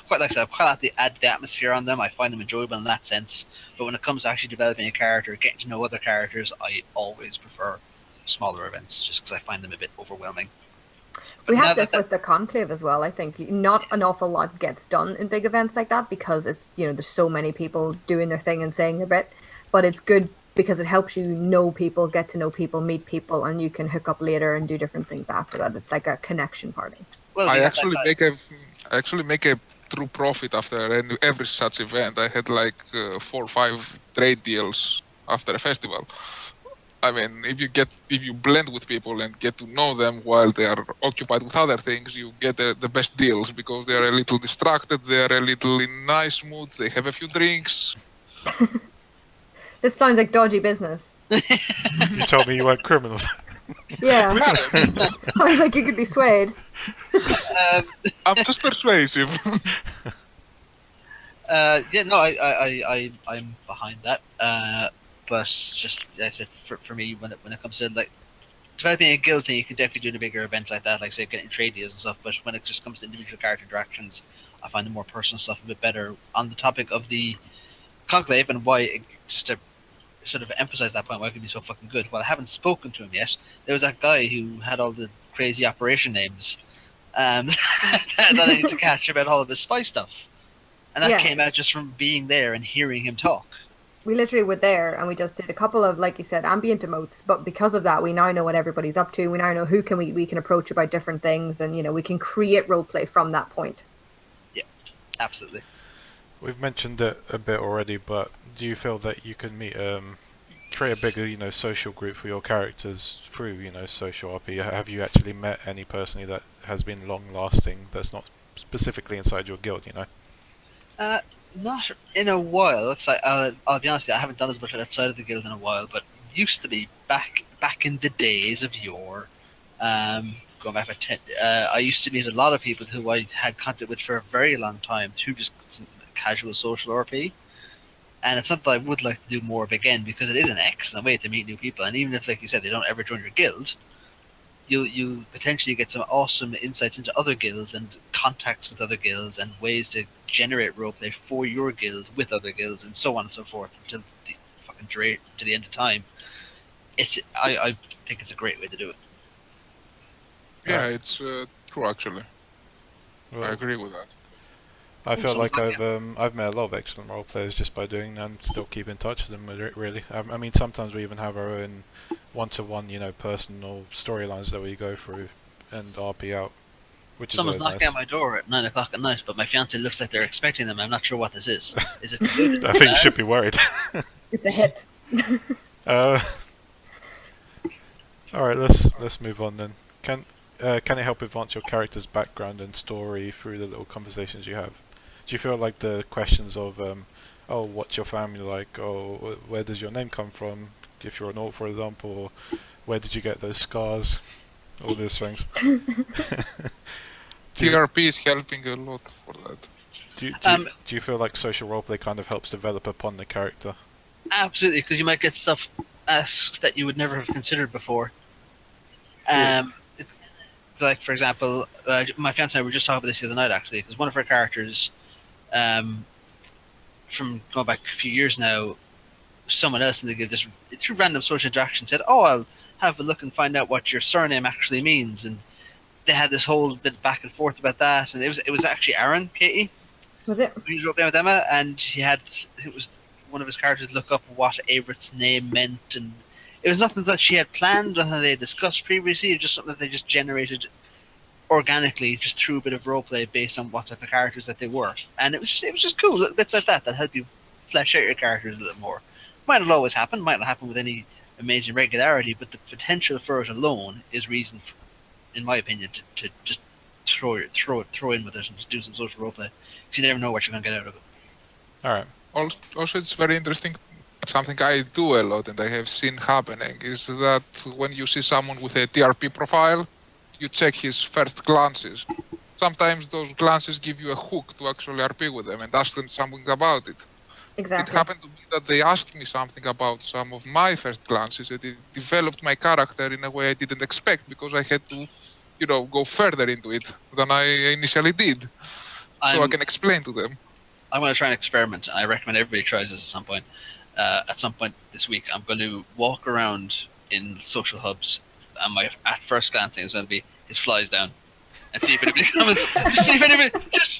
Quite like I said, I quite like to add the atmosphere on them. I find them enjoyable in that sense. But when it comes to actually developing a character, getting to know other characters, I always prefer smaller events, just because I find them a bit overwhelming. We have this with the Conclave as well. I think not an awful lot gets done in big events like that because it's there's so many people doing their thing and saying their bit. But it's good because it helps you know people, get to know people, meet people, and you can hook up later and do different things after that. It's like a connection party. Well, I actually make a true profit after every such event. I had like 4 or 5 trade deals after a festival. I mean, if you blend with people and get to know them while they are occupied with other things, you get the best deals because they are a little distracted, they are a little in nice mood, they have a few drinks. This sounds like dodgy business. You told me you weren't criminals. Yeah. Sounds like you could be swayed. I'm just persuasive. I'm behind that. But just as I said, for me, when it comes to like developing a guild thing, you can definitely do in a bigger event like that, like say getting trade deals and stuff. But when it just comes to individual character interactions, I find the more personal stuff a bit better. On the topic of the Conclave and why, just to sort of emphasize that point, why it can be so fucking good. Well, I haven't spoken to him yet. There was that guy who had all the crazy operation names that I need to catch about all of his spy stuff, and that came out just from being there and hearing him talk. We literally were there and we just did a couple of, like you said, ambient emotes, but because of that we now know what everybody's up to. We now know who can we can approach about different things, and we can create roleplay from that point. Yeah, absolutely. We've mentioned it a bit already, but do you feel that you can create a bigger social group for your characters through social RP? Have you actually met any personally that has been long lasting that's not specifically inside your guild? Not in a while. I'll be honest, I haven't done as much outside of the guild in a while, but used to be back in the days of yore. Going back about 10, I used to meet a lot of people who I had contact with for a very long time through just some casual social RP, and it's something I would like to do more of again because it is an excellent way to meet new people. And even if, like you said, they don't ever join your guild, you potentially get some awesome insights into other guilds and contacts with other guilds and ways to generate roleplay for your guild with other guilds and so on and so forth until the fucking to the end of time. I think it's a great way to do it. Yeah, it's true actually. I Well, agree with that. I feel Sounds like like I've met a lot of excellent role players just by doing that and still keep in touch with them with it, really. I mean, sometimes we even have our own one-to-one, personal storylines that we go through and RP out, which Someone's is always knocking nice. at my door at 9 o'clock at night, but my fiance looks like they're expecting them. I'm not sure what this is. Is it good? I think you should be worried. It's a hit. uh, all right, let's move on then. Can it help advance your character's background and story through the little conversations you have? Do you feel like the questions of, oh, what's your family like? Oh, where does your name come from? If you're an orc, for example, or where did you get those scars? All these things. Do you, TRP is helping a lot for that. do you feel like social roleplay kind of helps develop upon the character? Absolutely, because you might get stuff asked that you would never have considered before. Like, for example, my fiance and I were just talking about this the other night, actually, because one of our characters, from going back a few years now, someone else in the guild just through random social interaction said, "Oh, I'll have a look and find out what your surname actually means." And they had this whole bit back and forth about that, and it was actually Aaron, Katie, Was it? who was playing with Emma, and it was one of his characters look up what Averett's name meant, and it was nothing that she had planned, nothing they had discussed previously. It was just something that they just generated organically, just through a bit of roleplay based on what type of characters that they were, and it was just cool little bits like that that help you flesh out your characters a little more. Might not always happen, might not happen with any amazing regularity, but the potential for it alone is reason, in my opinion, to just throw in with it and just do some social roleplay, because you never know what you're going to get out of it. All right. Also, it's very interesting. Something I do a lot and I have seen happening is that when you see someone with a TRP profile, you check his first glances. Sometimes those glances give you a hook to actually RP with them and ask them something about it. Exactly. It happened to me that they asked me something about some of my first glances, and it developed my character in a way I didn't expect because I had to, go further into it than I initially did. So I can explain to them. I'm going to try an experiment, and I recommend everybody tries this at some point. At some point this week, I'm going to walk around in social hubs, and my at first glancing is going to be his flies down, and see if anybody comments. Just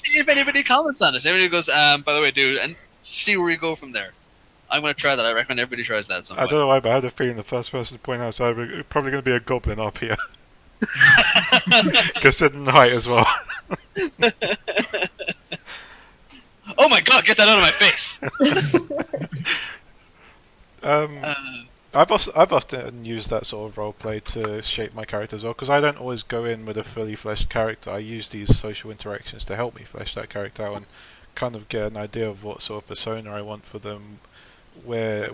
see if anybody comments on it. Everybody goes, by the way, dude, and see where we go from there. I'm going to try that. I recommend everybody tries that at some I point. don't know why, but I had a feeling the first person to point out is either probably going to be a goblin up here. Considering the height as well. Oh my god, get that out of my face! I've often used that sort of roleplay to shape my character as well, because I don't always go in with a fully fleshed character. I use these social interactions to help me flesh that character out and kind of get an idea of what sort of persona I want for them, where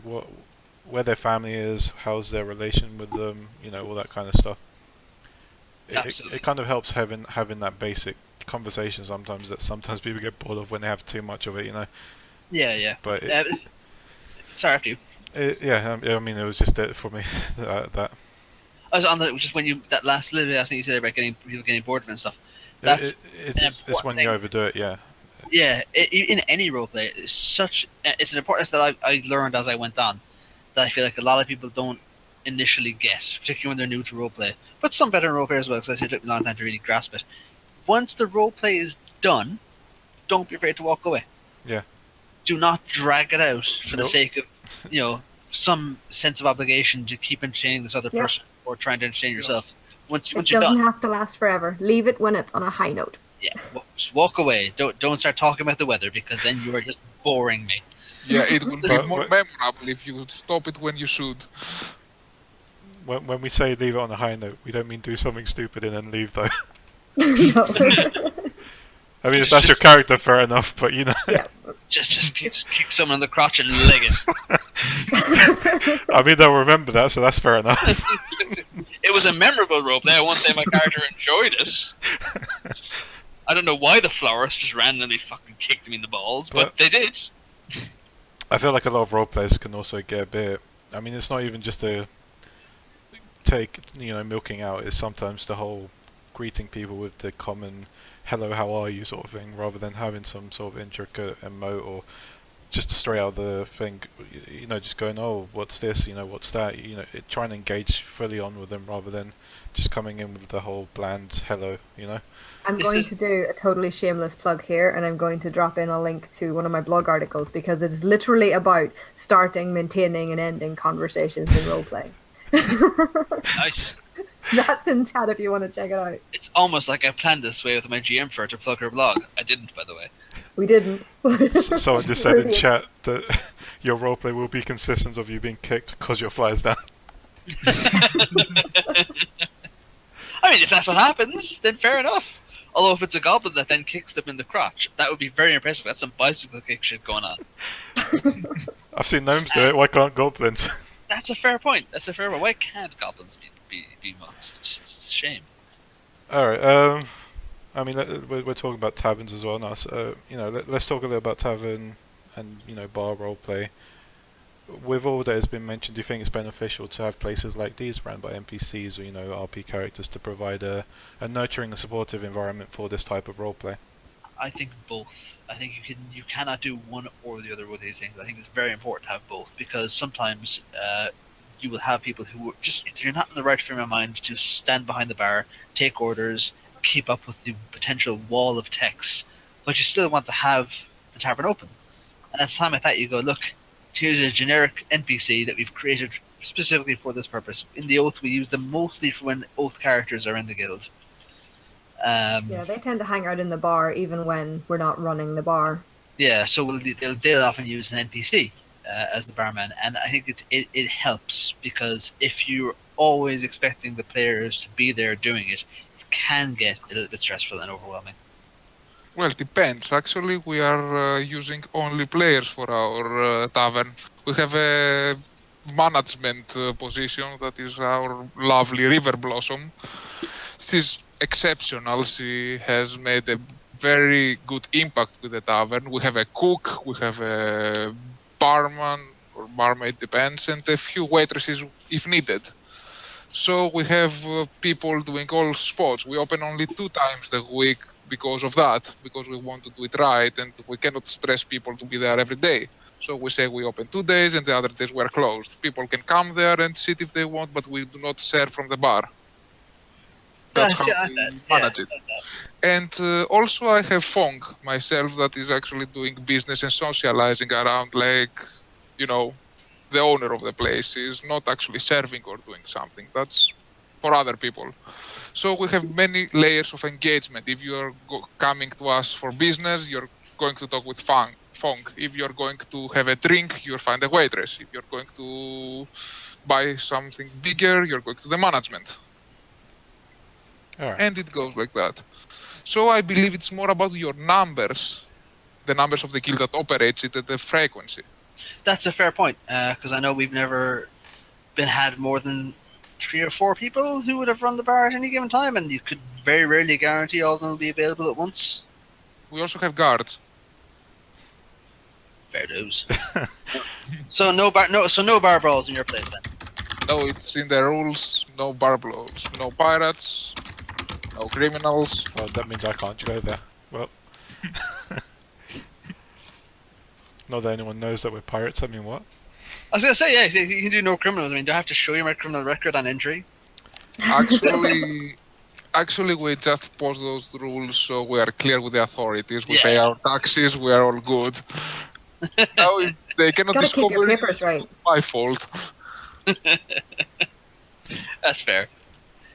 their family is, how's their relation with them, all that kind of stuff. It kind of helps having that basic conversation sometimes that sometimes people get bored of when they have too much of it, Yeah. But sorry, after you. I mean, it was just it for me. that I was on just when you that last little bit. I think you said about people getting bored of it and stuff. That's it's when you overdo it, yeah. Yeah, in any roleplay, it's an importance that I learned as I went on. That I feel like a lot of people don't initially get, particularly when they're new to roleplay. But some veteran roleplayers as well, because I said it took me a long time to really grasp it. Once the roleplay is done, don't be afraid to walk away. Yeah. Do not drag it out for the sake of, some sense of obligation to keep entertaining this other person or trying to entertain yourself. Once you're done, it doesn't have to last forever. Leave it when it's on a high note. Yeah, just walk away. Don't start talking about the weather, because then you are just boring me. Yeah, it will be more memorable if you stop it when you should. When we say leave it on a high note, we don't mean do something stupid and then leave, though. No. I mean, if that's your character, fair enough, but Yeah. Just kick someone in the crotch and leg it. I mean, they'll remember that, so that's fair enough. It was a memorable roleplay. I won't say my character enjoyed it. I don't know why the florist just randomly fucking kicked me in the balls, but they did. I feel like a lot of roleplayers can also get a bit... I mean, it's not even just take, milking out is sometimes the whole greeting people with the common "hello, how are you" sort of thing, rather than having some sort of intricate emote or just straight out of the thing, just going, "Oh, what's this? What's that?" Trying to engage fully on with them rather than just coming in with the whole bland "hello." I'm going to do a totally shameless plug here, and I'm going to drop in a link to one of my blog articles because it is literally about starting, maintaining, and ending conversations in roleplay. Nice. That's in chat if you want to check it out. It's almost like I planned this way with my GM for her to plug her blog. I didn't, by the way. We didn't. Someone just said in chat that your roleplay will be consistent of you being kicked because your fly's down. I mean, if that's what happens, then fair enough. Although if it's a goblin that then kicks them in the crotch, that would be very impressive. That's some bicycle kick shit going on. I've seen gnomes do it. Why can't goblins? That's a fair point. Why can't goblins be monks? It's a shame. All right. I mean, we're talking about taverns as well now. So, let's talk a little about tavern and bar roleplay. With all that has been mentioned, do you think it's beneficial to have places like these run by NPCs or RP characters to provide a nurturing and supportive environment for this type of roleplay? I think both. I think you cannot do one or the other with these things. I think it's very important to have both because sometimes you will have people who just, if you're not in the right frame of mind to stand behind the bar, take orders, keep up with the potential wall of text, but you still want to have the tavern open. And that's time like that you go, look, here's a generic NPC that we've created specifically for this purpose. In the Oath, we use them mostly for when Oath characters are in the guild. Yeah, they tend to hang out in the bar even when we're not running the bar. Yeah, so they'll often use an NPC as the barman, and I think it helps because if you're always expecting the players to be there doing it, it can get a little bit stressful and overwhelming. Well, it depends. Actually, we are using only players for our tavern. We have a management position that is our lovely River Blossom. She's exceptional. She has made a very good impact with the tavern. We have a cook, we have a barman or barmaid, depends, and a few waitresses if needed. So we have people doing all spots. We open only 2 times a week because of that, because we want to do it right and we cannot stress people to be there every day. So we say we open 2 days and the other days we're closed. People can come there and sit if they want, but we do not serve from the bar. That's how we manage it. And also I have Fong myself that is actually doing business and socializing around, like, the owner of the place is not actually serving or doing something. That's for other people. So we have many layers of engagement. If you are coming to us for business, you're going to talk with Fong. If you're going to have a drink, you'll find a waitress. If you're going to buy something bigger, you're going to the management. All right. And it goes like that. So I believe it's more about your numbers, the numbers of the guild that operates it, at the frequency. That's a fair point, because I know we've never had more than 3 or 4 people who would have run the bar at any given time, and you could very rarely guarantee all of them will be available at once. We also have guards. Fair dues. So no bar brawls in your place then. No, it's in the rules. No bar brawls, no pirates, no criminals. Well, that means I can't go there. Well, not that anyone knows that we're pirates. I mean, what? I was gonna say, yeah, you can do no criminals. I mean, do I have to show you my criminal record on entry? Actually, we just post those rules so we are clear with the authorities. We Yeah. pay our taxes. We are all good. Now, if they cannot Gotta keep discover your it, papers right. it's my fault. That's fair.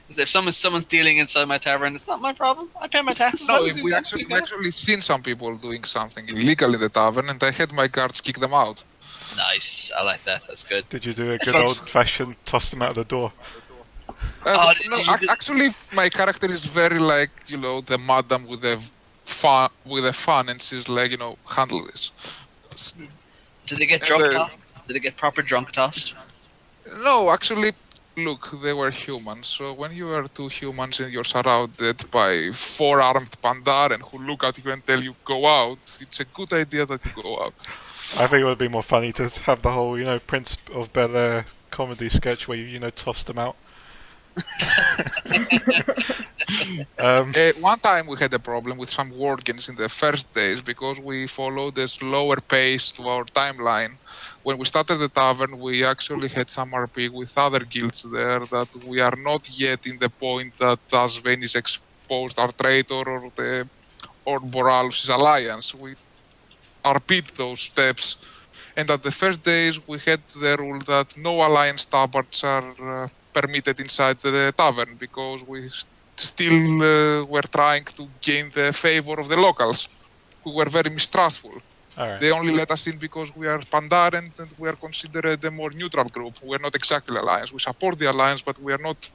If someone's dealing inside my tavern, it's not my problem. I pay my taxes. No, I'm we actually seen some people doing something illegal in the tavern, and I had my guards kick them out. Nice. I like that. That's good. Did you do a It's good not- old-fashioned toss them out of the door? Oh, did you do- Actually, my character is very like the madam with the fun, and she's like handle this. Did they get drunk tossed? Did they get proper drunk tossed? No, actually, look, they were humans. So when you are 2 humans and you're surrounded by 4 armed pandaren who look at you and tell you go out, it's a good idea that you go out. I think it would be more funny to have the whole, Prince of Bel-Air comedy sketch where you, toss them out. One time we had a problem with some workings in the first days because we followed a slower pace to our timeline. When we started the tavern, we actually had some RP with other guilds there that we are not yet in the point that Asven is exposed our traitor or Boralus' alliance. We RP'd those steps, and at the first days we had the rule that no alliance tabards are permitted inside the tavern because we still were trying to gain the favor of the locals, who were very mistrustful. Alright. They only let us in because we are Pandaren and we are considered a more neutral group. We are not exactly alliance. We support the alliance, but we are not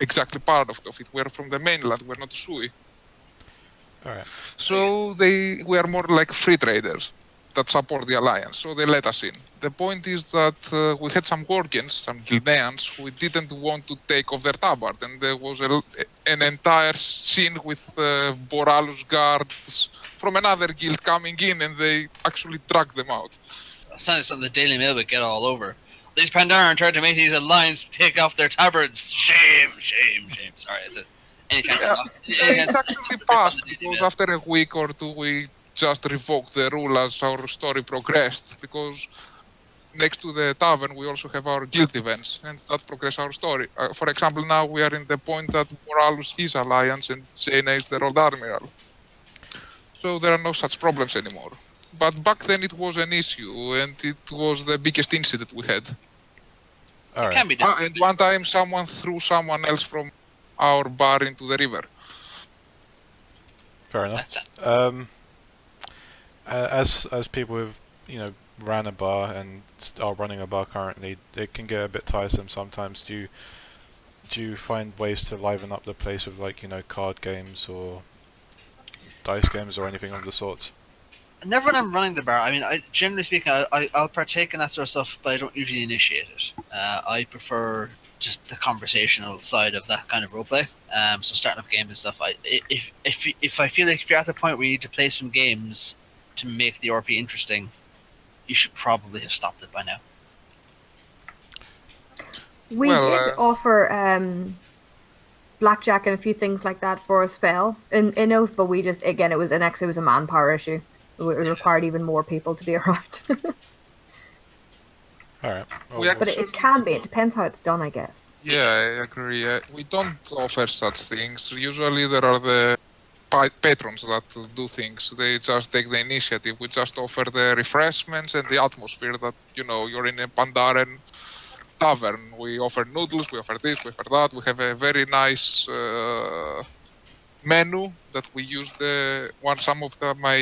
exactly part of it. We are from the mainland. We are not Sui. Alright. So we are more like free traders that support the alliance. So they let us in. The point is that we had some Gorgons, some Gilneans, who didn't want to take off their tabard, and there was an entire scene with Boralus guards from another guild coming in, and they actually dragged them out. Sounds like something the Daily Mail would get all over. These Pandaren tried to make these alliance take off their tabards. Shame, shame, shame. Sorry, is it any chance? It's actually passed because after a week or two we just revoked the rule as our story progressed, because next to the tavern we also have our guild events, and that progress our story. For example, now we are in the point that Moralus is alliance and Jaina is the World Admiral. So there are no such problems anymore. But back then it was an issue, and it was the biggest incident we had. It Alright. can be done. And one time someone threw someone else from our bar into the river. Fair enough. That's it. As people who've ran a bar and are running a bar currently, it can get a bit tiresome sometimes. Do you find ways to liven up the place with card games or dice games or anything of the sorts? Never when I'm running the bar. I mean, generally speaking, I'll partake in that sort of stuff, but I don't usually initiate it. I prefer just the conversational side of that kind of roleplay. So starting up games and stuff. If I feel like if you're at the point where you need to play some games to make the RP interesting, you should probably have stopped it by now. We did offer blackjack and a few things like that for a spell in Oath, but we just, again, it was a manpower issue. It required even more people to be around. Alright. But it can be. It depends how it's done, I guess. Yeah, I agree. We don't offer such things. Usually there are the patrons that do things. They just take the initiative. We just offer the refreshments and the atmosphere that, you're in a Pandaren tavern. We offer noodles, we offer this, we offer that. We have a very nice menu that we use. Some of my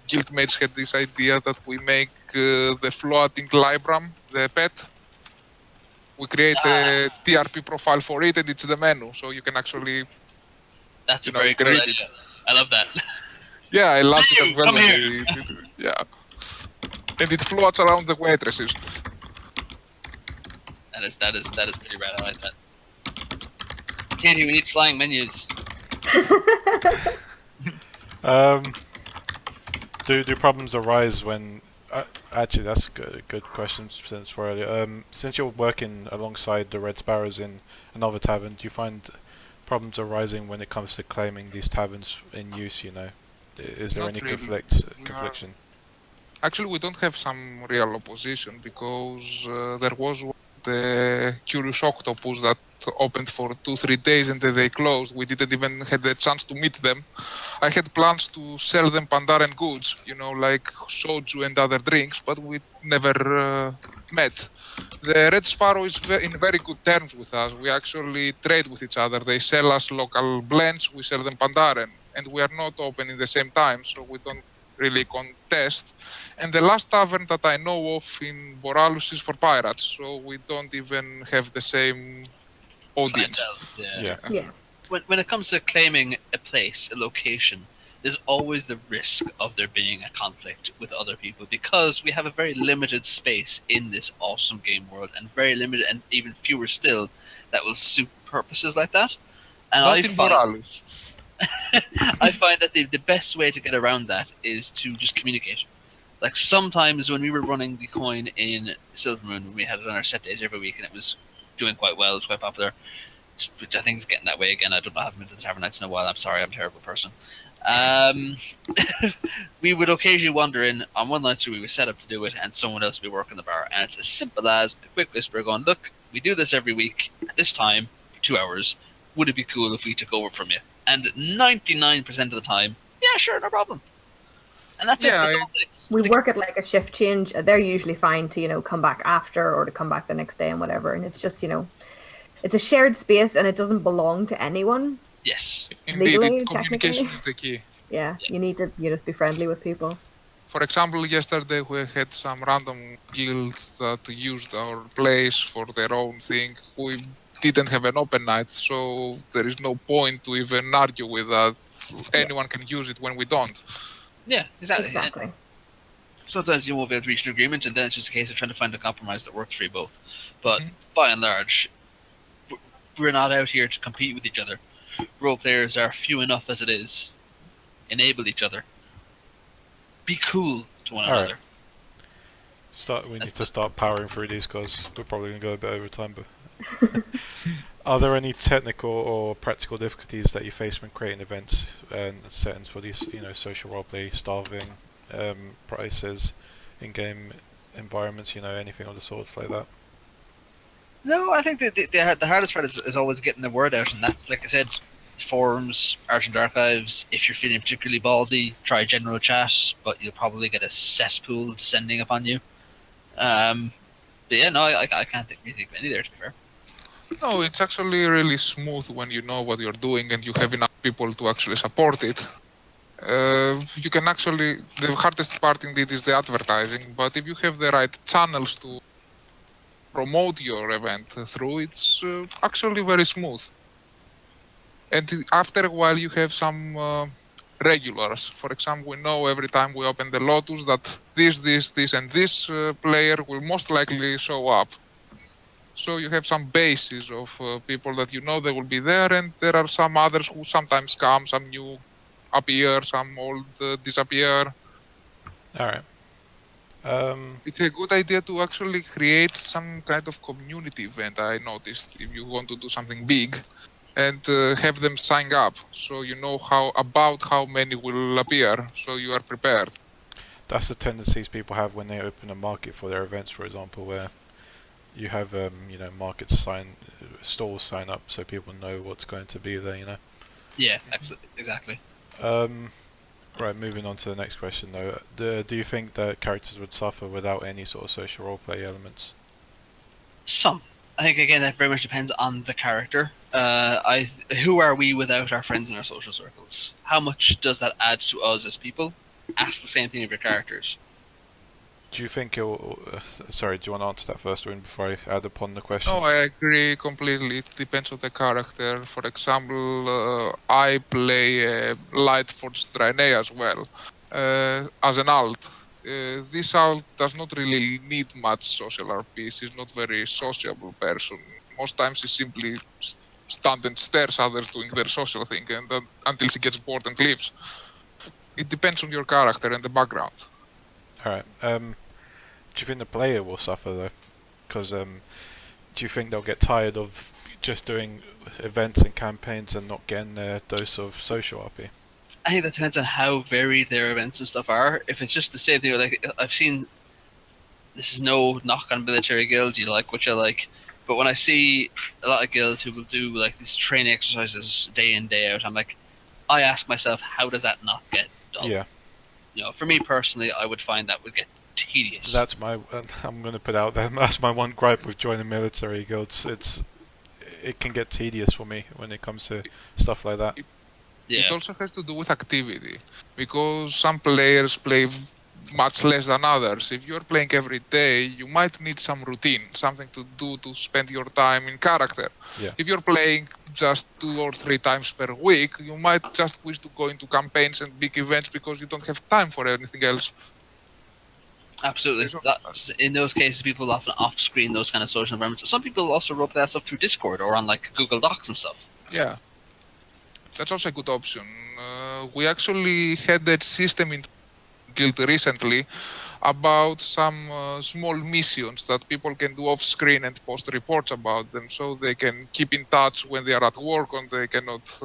guildmates had this idea that we make the floating Libram, the pet. We create a TRP profile for it, and it's the menu, so you can actually. That's a very cool idea. I love that. Yeah, I loved it as well. Come here. Yeah, and it floats around the waitresses. That is pretty rad. I like that. Katie, we need flying menus. Do problems arise when? Actually, that's a good question since we're earlier. Since you're working alongside the Red Sparrows in another tavern, do you find problems arising when it comes to claiming these taverns in use? Is there Not any really. confliction? Actually, we don't have some real opposition because there was the Curious Octopus that opened for 2-3 days and then they closed. We didn't even had the chance to meet them. I had plans to sell them Pandaren goods, like soju and other drinks, but we never met. The Red Sparrow is in very good terms with us. We actually trade with each other. They sell us local blends, we sell them Pandaren, and we are not open in the same time, so we don't really contest. And the last tavern that I know of in Boralus is for pirates, so we don't even have the same audience. Yeah. When it comes to claiming a place, a location, there's always the risk of there being a conflict with other people because we have a very limited space in this awesome game world, and very limited, and even fewer still, that will suit purposes like that. And Not in Boralus. I find that the best way to get around that is to just communicate. Like sometimes when we were running the coin in Silvermoon, when we had it on our set days every week and it was doing quite well, it was quite popular, which I think is getting that way again. I haven't been to the Tavern Nights in a while. I'm sorry, I'm a terrible person. We would occasionally wander in on one night, so we were set up to do it, and someone else would be working the bar. And it's as simple as a quick whisper going, "Look, we do this every week at this time for 2 hours. Would it be cool if we took over from you?" And 99% of the time, yeah, sure, no problem. And that's it. That's all it is. We work at like a shift change. They're usually fine to, come back after or to come back the next day and whatever. And it's just, it's a shared space and it doesn't belong to anyone. Yes. Indeed, Legally, communication technically. is the key. Yeah, you need to just be friendly with people. For example, yesterday we had some random guild that used our place for their own thing. We didn't have an open night, so there is no point to even argue with that. Anyone can use it when we don't. Yeah, exactly. Exactly. And sometimes you won't be able to reach an agreement, and then it's just a case of trying to find a compromise that works for you both. But by and large, we're not out here to compete with each other. Role players are few enough as it is. Enable each other. Be cool to one another. We need to start powering through these because we're probably going to go a bit over time. But are there any technical or practical difficulties that you face when creating events and settings for these, social roleplay, starving, prices, in-game environments, anything of the sorts like that? No, I think the hardest part is always getting the word out, and that's, like I said, forums, Argent archives. If you're feeling particularly ballsy, try general chat, but you'll probably get a cesspool descending upon you. But yeah, no, I can't really think of any there, to be fair. No, it's actually really smooth when you know what you're doing and you have enough people to actually support it. You can actually, the hardest part indeed is the advertising, but if you have the right channels to promote your event through, it's actually very smooth. And after a while you have some regulars. For example, we know every time we open the Lotus that this and this player will most likely show up. So you have some bases of people that they will be there, and there are some others who sometimes come, some new appear, some old disappear. Alright. It's a good idea to actually create some kind of community event, I noticed, if you want to do something big, and have them sign up, so you know how many will appear, so you are prepared. That's the tendencies people have when they open a market for their events, for example, where you have markets stalls sign up so people know what's going to be there. Yeah, exactly. Right, moving on to the next question though. Do you think that characters would suffer without any sort of social roleplay elements? Some. I think again that very much depends on the character. Who are we without our friends in our social circles? How much does that add to us as people? Ask the same thing of your characters. Do you think it'll... sorry, do you want to answer that first, Wun, before I add upon the question? No, I agree completely. It depends on the character. For example, I play Lightforged Draenei as well, as an alt. This alt does not really need much social RP. She's not very sociable person. Most times she simply stands and stares others doing their social thing, and until she gets bored and leaves. It depends on your character and the background. Alright, do you think the player will suffer though? Because do you think they'll get tired of just doing events and campaigns and not getting their dose of social RP? I think that depends on how varied their events and stuff are. If it's just the same thing, like I've seen, this is no knock on military guilds, you like what you like, but when I see a lot of guilds who will do like these training exercises day in, day out, I'm like, I ask myself, how does that not get done? Yeah. For me personally, I would find that would get tedious. That's my... I'm going to put out there, that's my one gripe with joining military guilds. It can get tedious for me when it comes to stuff like that. Yeah. It also has to do with activity, because some players play much less than others. If you're playing every day, you might need some routine, something to do to spend your time in character. Yeah. If you're playing just 2 or 3 times per week, you might just wish to go into campaigns and big events because you don't have time for anything else. Absolutely. In those cases, people often off-screen those kind of social environments. Some people also rope that stuff through Discord or on like Google Docs and stuff. Yeah. That's also a good option. We actually had that system in Guild recently. about some small missions that people can do off screen and post reports about them, so they can keep in touch when they are at work and they cannot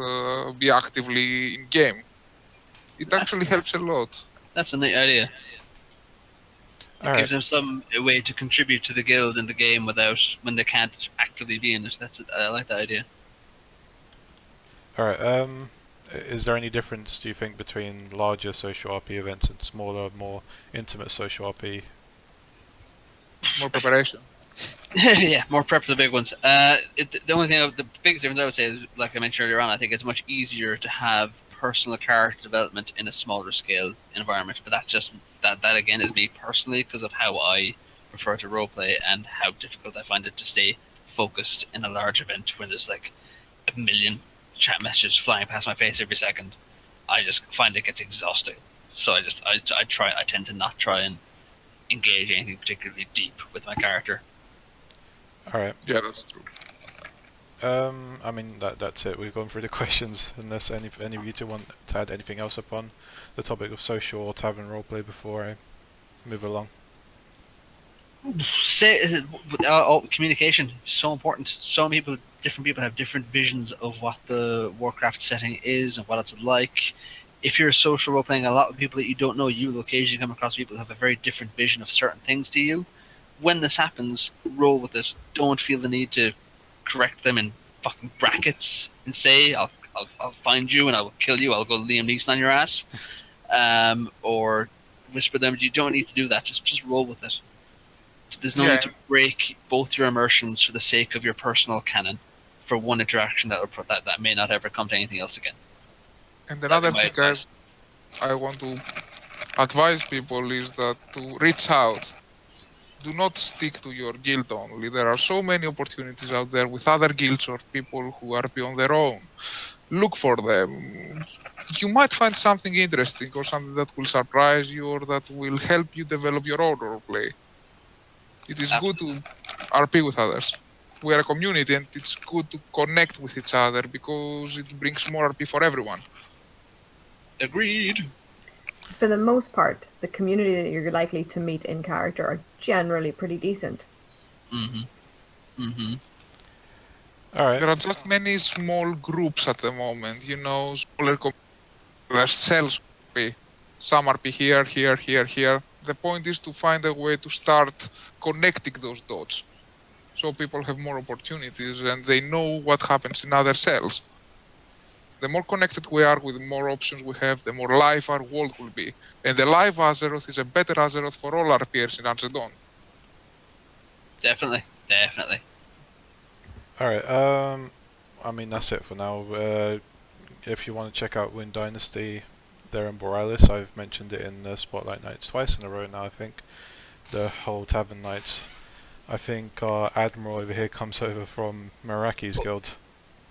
be actively in game. It That's actually helps a lot. that's a neat idea. It All right. gives them some way to contribute to the guild in the game without when they can't actively be in it. I like that idea. All right. Is there any difference, do you think, between larger social RP events and smaller, more intimate social RP? More preparation. Yeah, more prep for the big ones. The only thing, the biggest difference I would say is, like I mentioned earlier on, I think it's much easier to have personal character development in a smaller scale environment. But that's just that again is me personally because of how I prefer to roleplay and how difficult I find it to stay focused in a large event when there's like a million chat messages flying past my face every second. I just find it gets exhausting. So I tend to not try and engage anything particularly deep with my character. All right. Yeah, that's true. I mean that's it. We've gone through the questions. Unless any of you two want to add anything else upon the topic of social or tavern roleplay before I move along. Communication so important. So many people, different people, have different visions of what the Warcraft setting is and what it's like. If you're a social role playing, a lot of people that you don't know, you will occasionally come across people who have a very different vision of certain things to you. When this happens, roll with it. Don't feel the need to correct them in fucking brackets and say, I'll find you and I will kill you. I'll go Liam Neeson on your ass, or whisper them. You don't need to do that. Just roll with it. There's no Yeah. need to break both your immersions for the sake of your personal canon for one interaction that may not ever come to anything else again. And That'd another be my thing advice. I want to advise people is that to reach out. Do not stick to your guild only. There are so many opportunities out there with other guilds or people who RP on their own. Look for them. You might find something interesting or something that will surprise you or that will help you develop your own roleplay. It is good to RP with others. We are a community and it's good to connect with each other because it brings more RP for everyone. Agreed. For the most part, the community that you're likely to meet in character are generally pretty decent. All right. There are just many small groups at the moment, smaller cells. Some RP here, here, here, here. The point is to find a way to start connecting those dots so people have more opportunities and they know what happens in other cells. The more connected we are with the more options we have, the more live our world will be. And the live Azeroth is a better Azeroth for all RPers in Argent. Definitely. All right. I mean that's it for now. If you want to check out Wun Dynasty, they're in Borealis. I've mentioned it in the Spotlight Nights twice in a row now. I think the whole Tavern Nights. I think our Admiral over here comes over from Meraki's guild,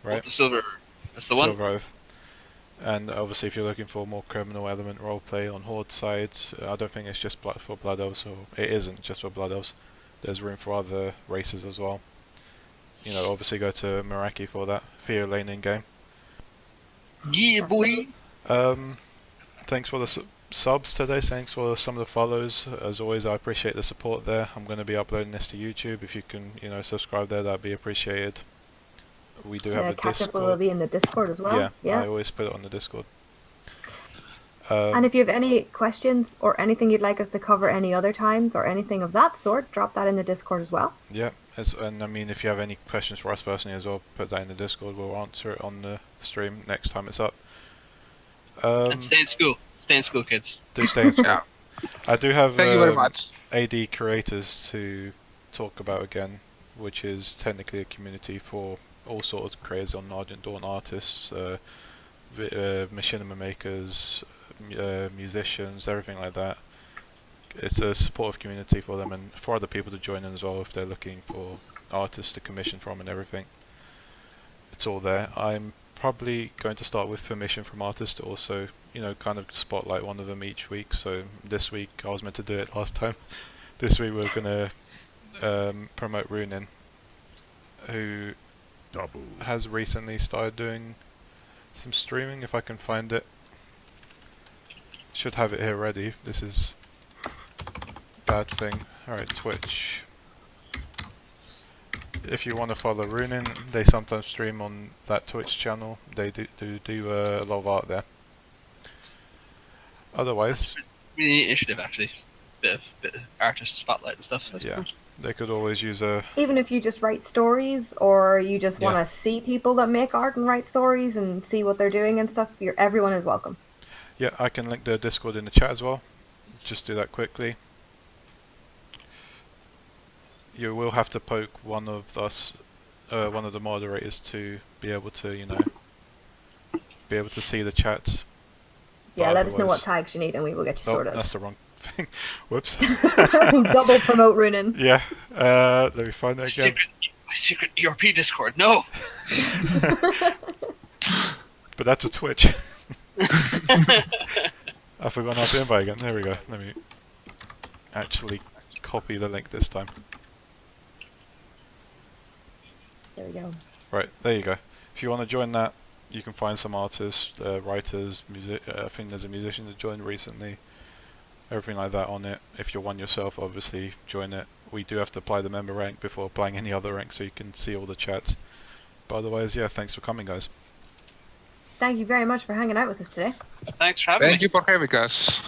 right? The Silver. That's the one. Silver Oath. And obviously, if you're looking for more criminal element roleplay on Horde sides, I don't think it's just for Blood Elves, or it isn't just for Blood Elves. There's room for other races as well. Obviously go to Meraki for that, for your laning game. Yeah, boy. Thanks for the subs today, thanks for some of the follows. As always, I appreciate the support there. I'm going to be uploading this to YouTube. If you can, subscribe there, that'd be appreciated. We do have a Catch-up will Discord. be in the Discord as well. I always put it on the Discord. And if you have any questions or anything you'd like us to cover any other times or anything of that sort, drop that in the Discord as well. Yeah, and I mean, if you have any questions for us personally as well, put that in the Discord. We'll answer it on the stream next time it's up. And stay in school. Stay in school, kids. Do stay in school. Yeah. I do have Thank you very much. AD creators to talk about again, which is technically a community for all sorts of creators on Argent Dawn, artists, machinima makers, musicians, everything like that. It's a supportive community for them and for other people to join in as well if they're looking for artists to commission from and everything. It's all there. I'm probably going to start with permission from artists to also, kind of spotlight one of them each week. So this week, I was meant to do it last time. This week we're going to promote Runin, who has recently started doing some streaming, if I can find it. Should have it here ready. This is bad thing. Alright, Twitch. If you want to follow Runin, they sometimes stream on that Twitch channel. They do a lot of art there. Otherwise, Really initiative, actually. Bit of artist spotlight and stuff. That's yeah, cool. they could always use a... Even if you just write stories, or you just want Yeah. to see people that make art and write stories and see what they're doing and stuff, everyone is welcome. Yeah, I can link the Discord in the chat as well. Just do that quickly. You will have to poke one of us, one of the moderators, to be able to, you know, be able to see the chat. Yeah, But let us know what otherwise- tags you need and we will get you Oh, sorted. that's the wrong thing. Whoops. Double promote Runin. Yeah. Let me find that again. My secret ERP Discord. No. But that's a Twitch. I forgot how to invite again. There we go. Let me actually copy the link this time. There we go. Right, there you go. If you want to join that, you can find some artists, writers, music. I think there's a musician that joined recently. Everything like that on it. If you're one yourself, obviously join it. We do have to apply the member rank before applying any other rank, so you can see all the chats. But otherwise, yeah, thanks for coming, guys. Thank you very much for hanging out with us today. Thanks for having me. Thank you for having us.